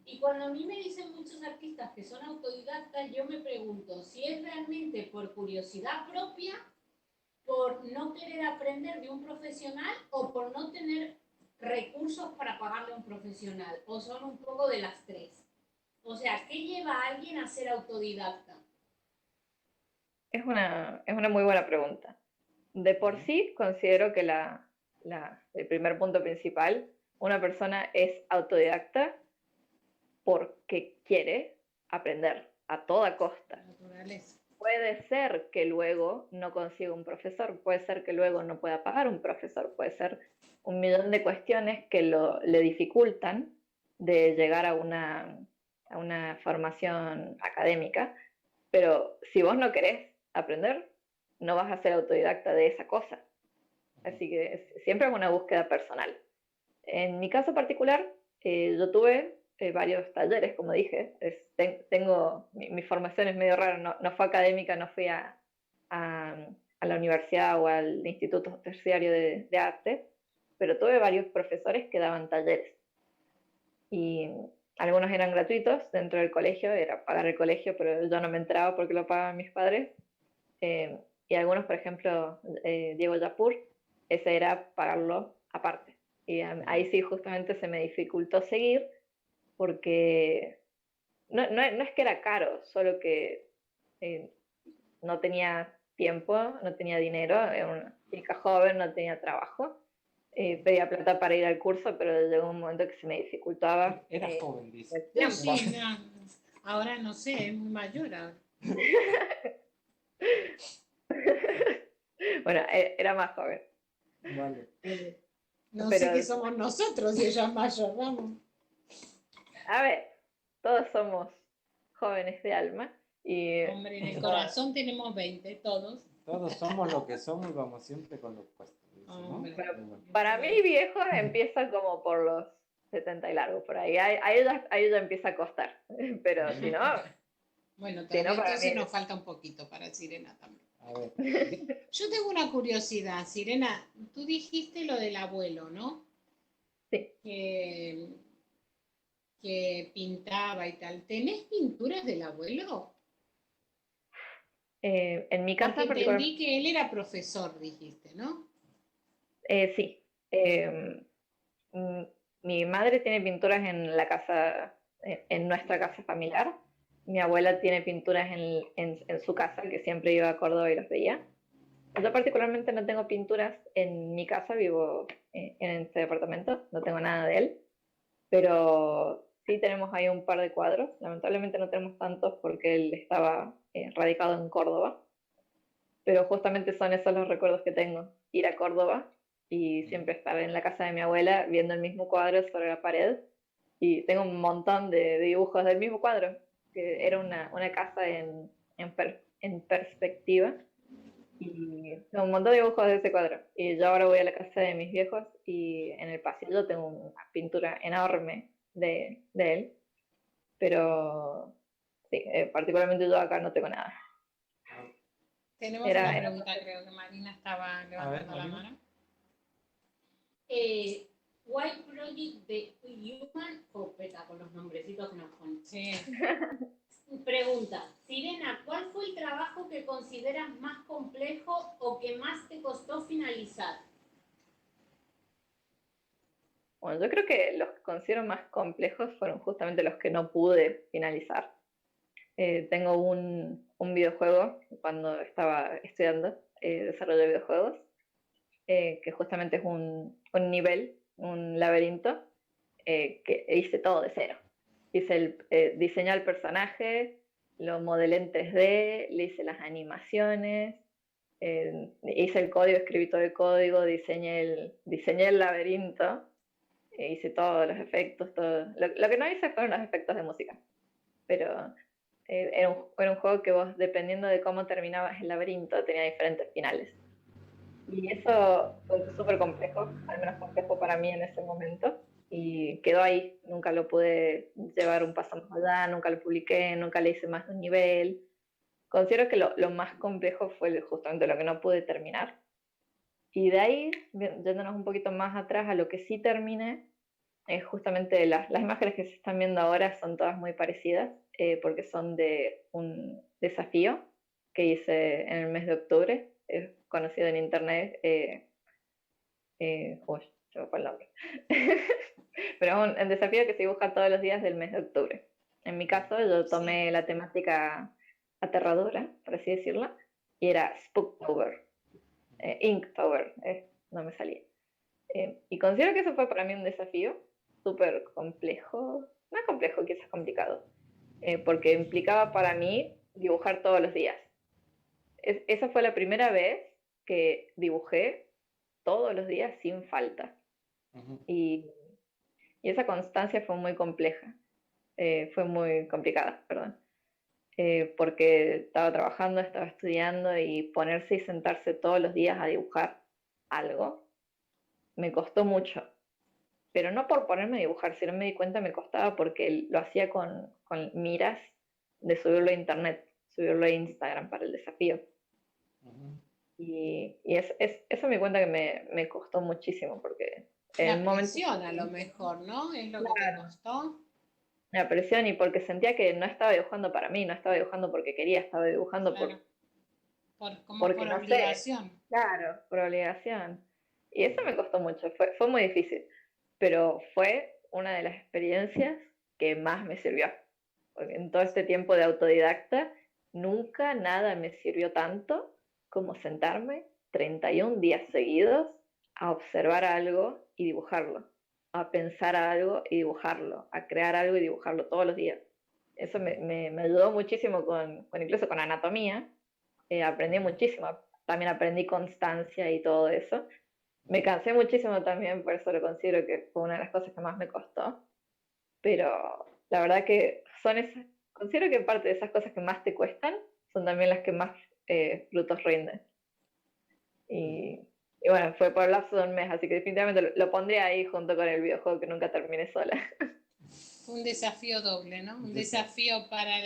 Y cuando a mí me dicen muchos artistas que son autodidactas, yo me pregunto si es realmente por curiosidad propia, por no querer aprender de un profesional o por no tener recursos para pagarle a un profesional, o son un poco de las tres. O sea, ¿qué lleva a alguien a ser autodidacta? Es una muy buena pregunta. De por sí, considero que el primer punto principal, una persona es autodidacta porque quiere aprender a toda costa. Naturaleza. Puede ser que luego no consiga un profesor, puede ser que luego no pueda pagar un profesor, puede ser un millón de cuestiones que le dificultan de llegar a una formación académica, pero si vos no querés aprender, no vas a ser autodidacta de esa cosa. Así que siempre es una búsqueda personal. En mi caso particular, yo tuve varios talleres, como dije. Mi formación es medio rara, no fue académica, no fui a la universidad o al instituto terciario de arte, pero tuve varios profesores que daban talleres. Y algunos eran gratuitos dentro del colegio, era pagar el colegio, pero yo no me enteraba porque lo pagaban mis padres. Y algunos, por ejemplo, Diego Yapur, ese era pagarlo aparte. Y ahí sí justamente se me dificultó seguir porque no es que era caro, solo que no tenía tiempo, no tenía dinero, era una chica joven, no tenía trabajo. Pedía plata para ir al curso, pero llegó un momento que se me dificultaba. Era joven, dice. No, sí, no, ahora no sé, es muy mayor ahora. Bueno, era más joven. Vale. No Pero- sé qué somos nosotros y ella es mayor, vamos. A ver, todos somos jóvenes de alma y Hombre, en el corazón tenemos 20, todos. Todos somos lo que somos y vamos siempre con lo puesto. Dice, ¿no? Hombre. Pero bueno. para mí viejos empieza como por los 70 y largo, por ahí. Ahí ya empieza a costar. Pero si no, Bueno, Sí, todavía no, para entonces mí- nos falta un poquito para Sirena también. A ver, Yo tengo una curiosidad, Sirena. Tú dijiste lo del abuelo, ¿no? sí. Que pintaba y tal. ¿Tenés pinturas del abuelo? En mi casa Porque particular, entendí que él era profesor, dijiste, ¿no? sí. Mm, Mi madre tiene pinturas en la casa, en nuestra casa familiar. Mi abuela tiene pinturas en su casa, que siempre iba a Córdoba y los veía. Yo particularmente no tengo pinturas en mi casa, vivo en este departamento, no tengo nada de él, pero sí tenemos ahí un par de cuadros. Lamentablemente no tenemos tantos porque él estaba radicado en Córdoba, pero justamente son esos los recuerdos que tengo. Ir a Córdoba y siempre estar en la casa de mi abuela viendo el mismo cuadro sobre la pared. Y tengo un montón de dibujos del mismo cuadro, que era una casa en perspectiva. Y tengo un montón de dibujos de ese cuadro. Y yo ahora voy a la casa de mis viejos y en el pasillo tengo una pintura enorme de él. Pero sí, particularmente yo acá no tengo nada. Tenemos Era- una era- pregunta, creo que Marina estaba levantando la Marina. mano. White Project de Human, copeta con los nombrecitos que nos ponen. Sí. Pregunta, Sirena, ¿cuál fue el trabajo que consideras más complejo o que más te costó finalizar? Bueno, yo creo que los que considero más complejos fueron justamente los que no pude finalizar. Tengo un videojuego cuando estaba estudiando desarrollo de videojuegos, que justamente es un nivel, un laberinto, que hice todo de cero. Diseñé el personaje, lo modelé en 3D, le hice las animaciones, hice el código, escribí todo el código, diseñé el laberinto, hice todos los efectos, todo. Lo que no hice fueron los efectos de música, pero era un juego que vos, dependiendo de cómo terminabas el laberinto, tenía diferentes finales. Y eso fue súper complejo, al menos complejo para mí en ese momento. Y quedó ahí, nunca lo pude llevar un paso más allá, nunca lo publiqué, nunca le hice más de un nivel. Considero que lo más complejo fue justamente lo que no pude terminar. Y de ahí, yéndonos un poquito más atrás a lo que sí terminé, es justamente las imágenes que se están viendo ahora son todas muy parecidas, porque son de un desafío que hice en el mes de octubre, conocido en internet. Uy, se me fue el nombre. Pero es un desafío que se dibuja todos los días del mes de octubre. En mi caso, yo tomé la temática aterradora, por así decirlo, y era Spooktober, Inktober, no me salía. Y considero que eso fue para mí un desafío súper complejo, no complejo, quizás complicado, porque implicaba para mí dibujar todos los días. Esa fue la primera vez que dibujé todos los días sin falta. Y esa constancia fue muy compleja, fue muy complicada, perdón. Porque estaba trabajando, estaba estudiando y ponerse y sentarse todos los días a dibujar algo me costó mucho. Pero no por ponerme a dibujar, sino me di cuenta me costaba porque lo hacía con miras de subirlo a internet, subirlo a Instagram para el desafío. Y eso me di cuenta que me costó muchísimo porque en La un momento presión a lo mejor, ¿no? Es lo que te costó. la presión y porque sentía que no estaba dibujando para mí, no estaba dibujando porque quería, estaba dibujando Claro. Como porque por no obligación. sé, claro, por obligación. Y eso me costó mucho, fue muy difícil, pero fue una de las experiencias que más me sirvió. Porque en todo este tiempo de autodidacta, nunca nada me sirvió tanto como sentarme 31 días seguidos a observar algo y dibujarlo, a pensar algo y dibujarlo, a crear algo y dibujarlo todos los días. Eso me ayudó muchísimo incluso con anatomía, aprendí muchísimo, también aprendí constancia y todo eso, Me cansé muchísimo también, por eso lo considero que fue una de las cosas que más me costó. Pero la verdad que considero que parte de esas cosas que más te cuestan son también las que más frutos rinden. Y bueno, fue por el lapso de un mes, así que definitivamente lo pondría ahí junto con el videojuego que nunca terminé sola. Fue un desafío doble, ¿no? Un desafío para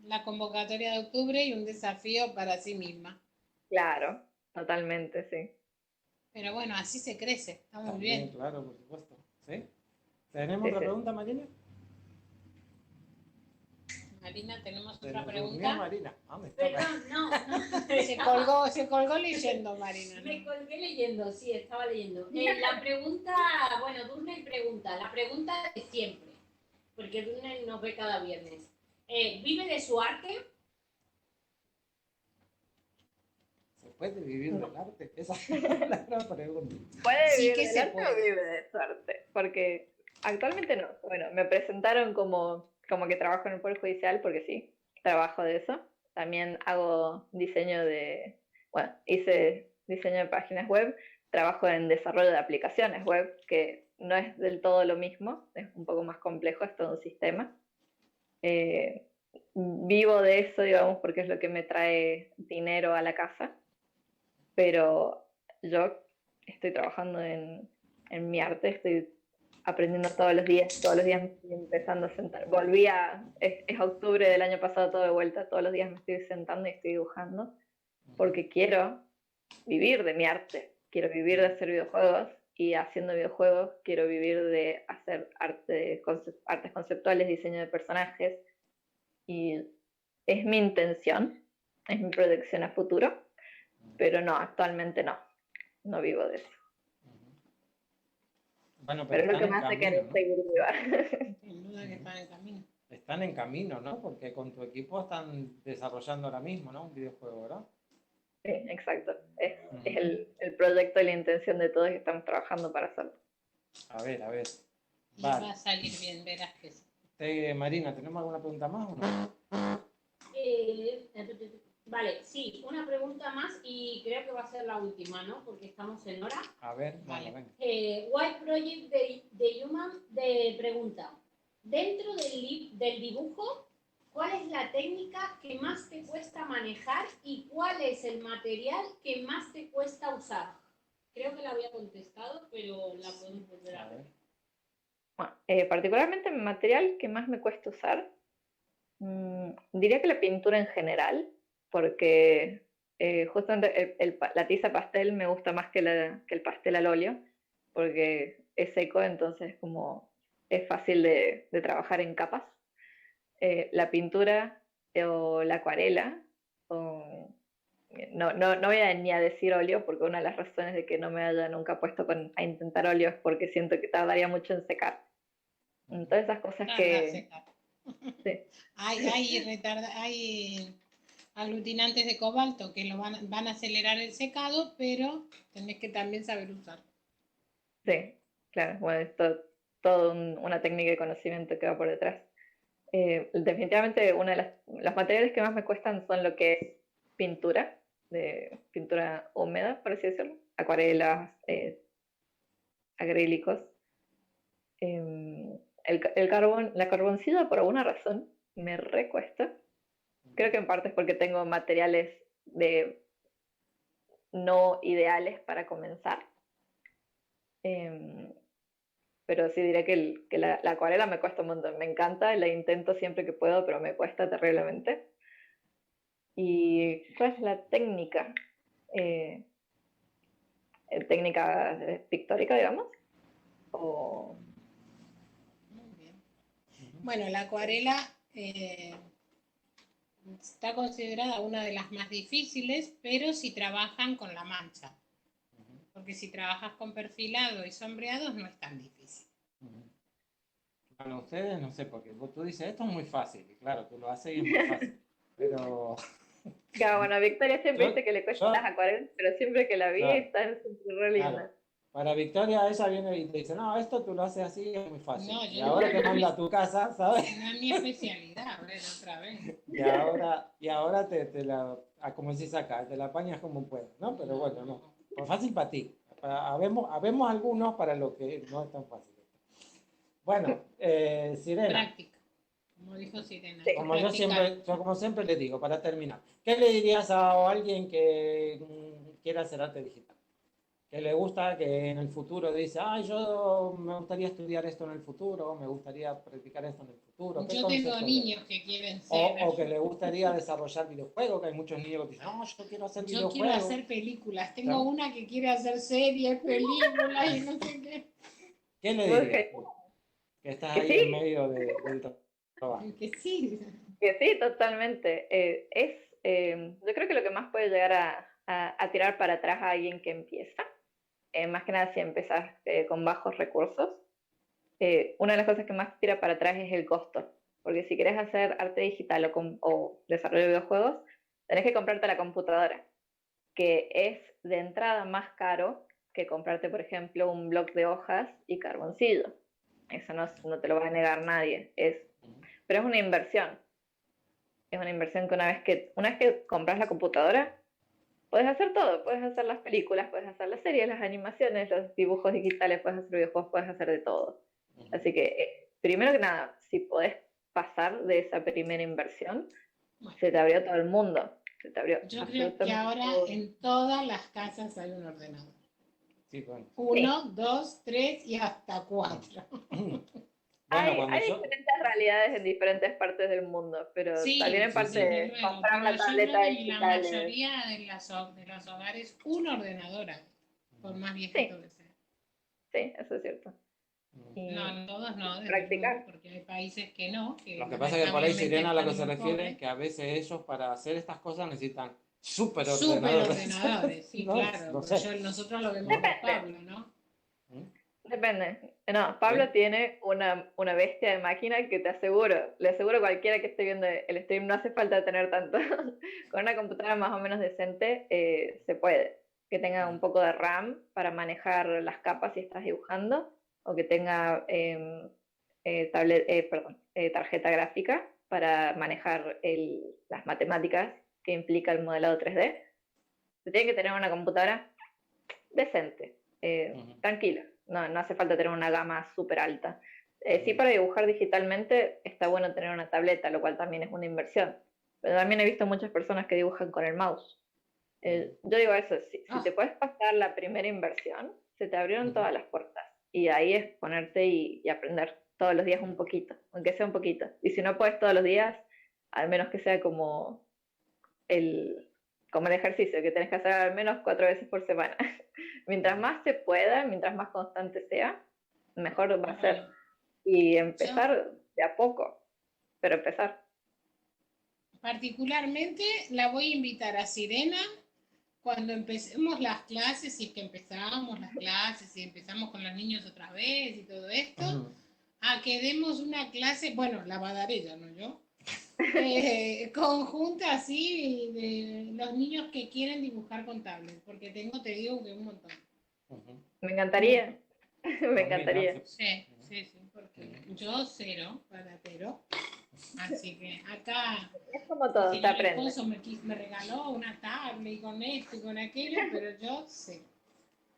la convocatoria de octubre y un desafío para sí misma. Claro, totalmente, sí. Pero bueno, así se crece, está muy También, bien. claro, por supuesto. ¿Sí? ¿Tenemos Sí, otra sí. pregunta, Marina? Marina, ¿tenemos Se otra nos durmió pregunta? Marina. ¿Dónde está? Perdón, no. Se colgó leyendo, Marina, ¿no? Me colgué leyendo, sí, estaba leyendo. La pregunta, bueno, Durney pregunta, la pregunta de siempre, porque Durney nos ve cada viernes. ¿Vive de su arte? ¿Se puede vivir del arte? Esa es la gran pregunta. ¿Puede Sí vivir que del se arte o puede. vive de suerte? Porque actualmente no. Bueno, me presentaron como que trabajo en el Poder Judicial, porque sí, trabajo de eso. También hago hice diseño de páginas web, trabajo en desarrollo de aplicaciones web, que no es del todo lo mismo, es un poco más complejo, es todo un sistema. Eh, Vivo de eso, digamos, porque es lo que me trae dinero a la casa, pero yo estoy trabajando en mi arte, estoy aprendiendo todos los días me estoy empezando a sentar. Es octubre del año pasado todo de vuelta, todos los días me estoy sentando y estoy dibujando, porque quiero vivir de mi arte, quiero vivir de hacer videojuegos y haciendo videojuegos quiero vivir de hacer artes conceptuales, diseño de personajes y es mi intención, es mi proyección a futuro, pero no, actualmente no vivo de eso. Bueno, pero Pero es lo están que en me hace camino, querer ¿no? seguir viva. Sin duda que están en camino. Están en camino, ¿no? Porque con tu equipo están desarrollando ahora mismo, ¿no? Un videojuego, ¿verdad? Sí, exacto. Es el proyecto y la intención de todos que estamos trabajando para hacerlo. A ver, a ver. Y Vale. va a salir bien, verás que sí. Marina, ¿tenemos alguna pregunta más o no? Vale, sí, una pregunta más y creo que va a ser la última, ¿no? Porque estamos en hora. A ver, Vale. venga. White Project de Human pregunta, dentro del dibujo, ¿cuál es la técnica que más te cuesta manejar y cuál es el material que más te cuesta usar? Creo que la había contestado, pero la podemos volver a ver. Bueno, particularmente el material que más me cuesta usar, diría que la pintura en general, porque justamente la tiza pastel me gusta más que el pastel al óleo, porque es seco, entonces como es fácil de trabajar en capas. La pintura o la acuarela, no voy ni a decir óleo, porque una de las razones de que no me haya nunca puesto a intentar óleo es porque siento que tardaría mucho en secar. Todas esas cosas que... Sí. Hay aglutinantes de cobalto que van a acelerar el secado, pero tenés que también saber usar. Sí, claro, bueno, es todo una técnica de conocimiento que va por detrás. Definitivamente los materiales que más me cuestan son lo que es pintura, de pintura húmeda, por así decirlo, acuarelas, acrílicos. La carboncilla, por alguna razón, me recuesta. Creo que en parte es porque tengo materiales no ideales para comenzar. Pero sí diré que la acuarela me cuesta un montón. Me encanta, la intento siempre que puedo, pero me cuesta terriblemente. ¿Y cuál es la técnica? ¿Técnica pictórica, digamos? O... Muy bien. Bueno, la acuarela está considerada una de las más difíciles, pero si trabajan con la mancha. Porque si trabajas con perfilado y sombreados no es tan difícil. Bueno, ustedes no sé, porque tú dices, esto es muy fácil, y claro, tú lo haces y es muy fácil, pero... Claro, bueno, Victoria siempre dice que le cuesta las acuarelas, pero siempre que la vi está súper re linda. Claro. Para Victoria, ella viene y te dice, no, esto tú lo haces así, es muy fácil. No, y ahora te manda a tu casa, ¿sabes? No es mi especialidad, a ver, otra vez. Y ahora te la, como decís acá, te la apañas como puedes, ¿no? Pero bueno, no. Pues fácil para ti. Habemos algunos para los que no es tan fácil. Bueno, Sirena. Práctica, como dijo Sirena. Sí. Como como siempre le digo, para terminar, ¿qué le dirías a alguien que quiera hacer arte digital? Que le gusta, que en el futuro dice, yo me gustaría estudiar esto en el futuro, me gustaría practicar esto en el futuro. ¿Qué Yo tengo consejo le niños que quieren ser. o que le gustaría desarrollar videojuegos, que hay muchos niños que dicen, no, yo quiero hacer Yo videojuegos. quiero hacer películas. Tengo Claro. una que quiere hacer series, películas y no sé qué. ¿Qué le dirías? Que estás ahí en medio del trabajo. Que sí. Que sí, totalmente. Yo creo que lo que más puede llegar a tirar para atrás a alguien que empieza, más que nada si empezás con bajos recursos, una de las cosas que más tira para atrás es el costo. Porque si quieres hacer arte digital o desarrollo de videojuegos, tenés que comprarte la computadora, que es de entrada más caro que comprarte, por ejemplo, un bloc de hojas y carboncillo. Eso no te lo va a negar nadie. Pero es una inversión. Es una inversión que una vez que compras la computadora, puedes hacer todo. Puedes hacer las películas, puedes hacer las series, las animaciones, los dibujos digitales, puedes hacer videojuegos, puedes hacer de todo. Así que, primero que nada, si podés pasar de esa primera inversión, se te abrió todo el mundo. Se te abrió Yo creo que ahora en todas las casas hay un ordenador. Sí, bueno. 1, 2, 3 y hasta 4. Hay diferentes realidades en diferentes partes del mundo, pero también en parte comprar la tableta digital. La mayoría de los hogares, un ordenador hay, por más viejito que sea. Sí, eso es cierto. No, todos no, practicar. Porque hay países que no. Lo que pasa es que por ahí Sirena a lo que se refiere es que a veces ellos para hacer estas cosas necesitan súper ordenadores. Sí, no, claro. No sé. Nosotros lo vemos con Pablo, ¿no? Depende. No, Pablo tiene una bestia de máquina que le aseguro a cualquiera que esté viendo el stream, no hace falta tener tanto. Con una computadora más o menos decente se puede. Que tenga un poco de RAM para manejar las capas si estás dibujando, o que tenga tarjeta gráfica para manejar las matemáticas que implica el modelado 3D. Se tiene que tener una computadora decente, tranquila. No hace falta tener una gama súper alta. Sí, para dibujar digitalmente está bueno tener una tableta, lo cual también es una inversión. Pero también he visto muchas personas que dibujan con el mouse. Yo digo eso, si te puedes pasar la primera inversión, se te abrieron todas las puertas. Y ahí es ponerte y aprender todos los días un poquito, aunque sea un poquito. Y si no puedes todos los días, al menos que sea como el ejercicio, que tenés que hacer al menos 4 veces por semana. Mientras más se pueda, mientras más constante sea, mejor va a ser. Y empezar de a poco, pero empezar. Particularmente la voy a invitar a Sirena cuando empecemos las clases, si es que empezamos las clases y empezamos con los niños otra vez y todo esto, a que demos una clase, bueno, la va a dar ella, no yo, conjunta así de los niños que quieren dibujar con tablet, porque te digo que un montón. Me encantaría. Me encantaría. Sí, porque yo cero, paratero. Así que acá es como todo, te aprende. Mi esposo me regaló una tablet y con esto y con aquello, pero yo sé.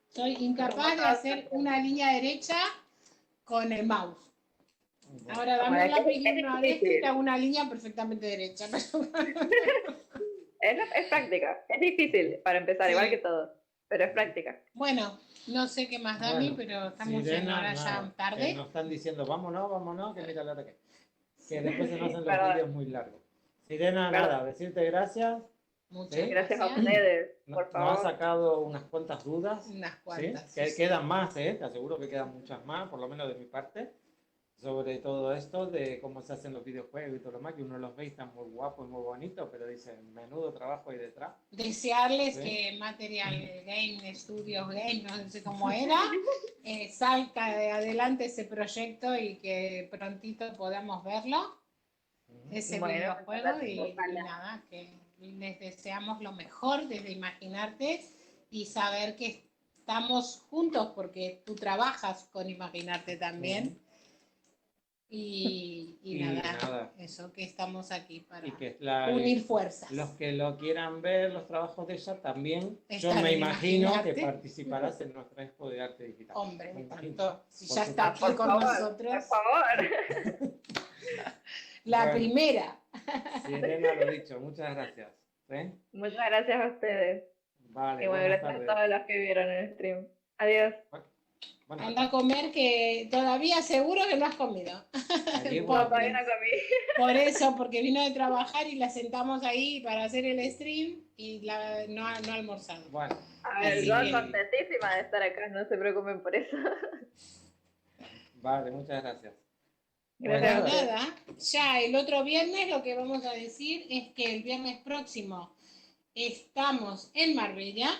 Soy incapaz de hacer una línea derecha con el mouse. Ahora dame la primera de esto y te hago una línea perfectamente derecha. Es práctica, es difícil para empezar, igual que todo, pero es práctica. Bueno, no sé qué más, Dami, pero estamos yendo ahora ya tarde. Nos están diciendo, vámonos, que mira la hora que después se nos hacen los vídeos muy largos. Sirena, nada, decirte gracias. Muchas gracias a ustedes, por favor. Nos ha sacado unas cuantas dudas. Unas cuantas. ¿Sí? Que quedan más, te aseguro que quedan muchas más, por lo menos de mi parte, sobre todo esto de cómo se hacen los videojuegos y todo lo más, que uno los ve y están muy guapos y muy bonitos, pero dicen, menudo trabajo ahí detrás. Desearles que Material Game Studios Game, no sé cómo era, salga adelante ese proyecto y que prontito podamos verlo, ese videojuego, y nada, que les deseamos lo mejor desde Imaginarte y saber que estamos juntos porque tú trabajas con Imaginarte también. Y nada, eso, que estamos aquí para unir fuerzas. Los que lo quieran ver, los trabajos de ella, también, Estar yo me en imagino Imaginarte. que participarás en nuestra expo de arte digital. Hombre, Me me imagino. encantó. Si Por ya está aquí supuesto. con Por nosotros. favor. La Bueno. primera. Sí, Elena, lo dicho, muchas gracias. ¿Sí? Muchas gracias a ustedes. Vale, Y bueno, buenas gracias a tardes. todos los que vieron el stream. Adiós. Buenas Anda a comer, que todavía seguro que no has comido. Allí, No, bueno, todavía no comí. Por eso, porque vino de trabajar y la sentamos ahí para hacer el stream y no ha almorzado. bueno, A ver, Así yo que- contentísima de estar acá, no se preocupen por eso. vale, muchas gracias. Gracias a Bueno, ustedes. Nada, ya el otro viernes lo que vamos a decir es que el viernes próximo estamos en Marbella,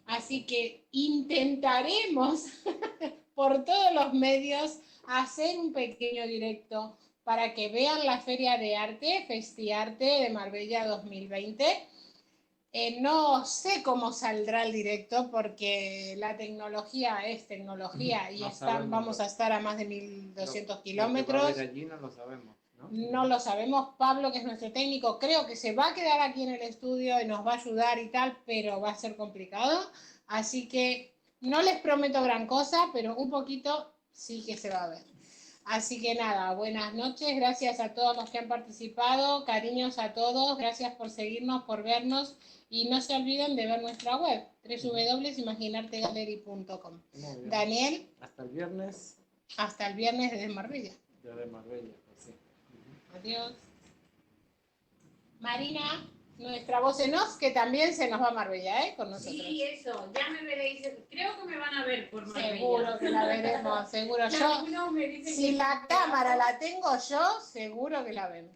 así que intentaremos por todos los medios hacer un pequeño directo para que vean la Feria de Arte, Festiarte de Marbella 2020. No sé cómo saldrá el directo porque la tecnología es tecnología y No sabemos vamos lo- a estar a más de 1.200 Lo que va a kilómetros. haber allí no lo sabemos, ¿no? No lo sabemos. Pablo, que es nuestro técnico, creo que se va a quedar aquí en el estudio y nos va a ayudar y tal, pero va a ser complicado. Así que no les prometo gran cosa, pero un poquito sí que se va a ver. Así que nada, buenas noches, gracias a todos los que han participado, cariños a todos, gracias por seguirnos, por vernos y no se olviden de ver nuestra web, www.imaginartegallery.com. Muy bien. Daniel, Hasta el viernes hasta el viernes desde Marbella. desde Marbella, pues sí. Adiós. Marina, nuestra voz en off, que también se nos va a Marbella, con nosotros. Sí, eso, ya me veréis. Creo que me van a ver por Marbella. Seguro que la veremos, seguro. Yo, Algunos me dicen si que la cámara la tengo yo, seguro que la vemos.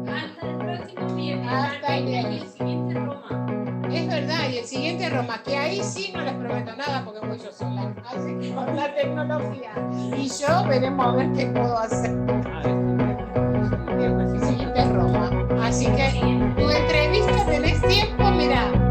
hasta el próximo viernes. Hasta el Marbella, y viernes. el siguiente Roma. Es verdad, y el siguiente Roma, que ahí sí no les prometo nada porque voy yo sola. Así que con la tecnología y yo veremos a ver qué puedo hacer. El siguiente Roma. Así que tu entrevista tenés tiempo, mira.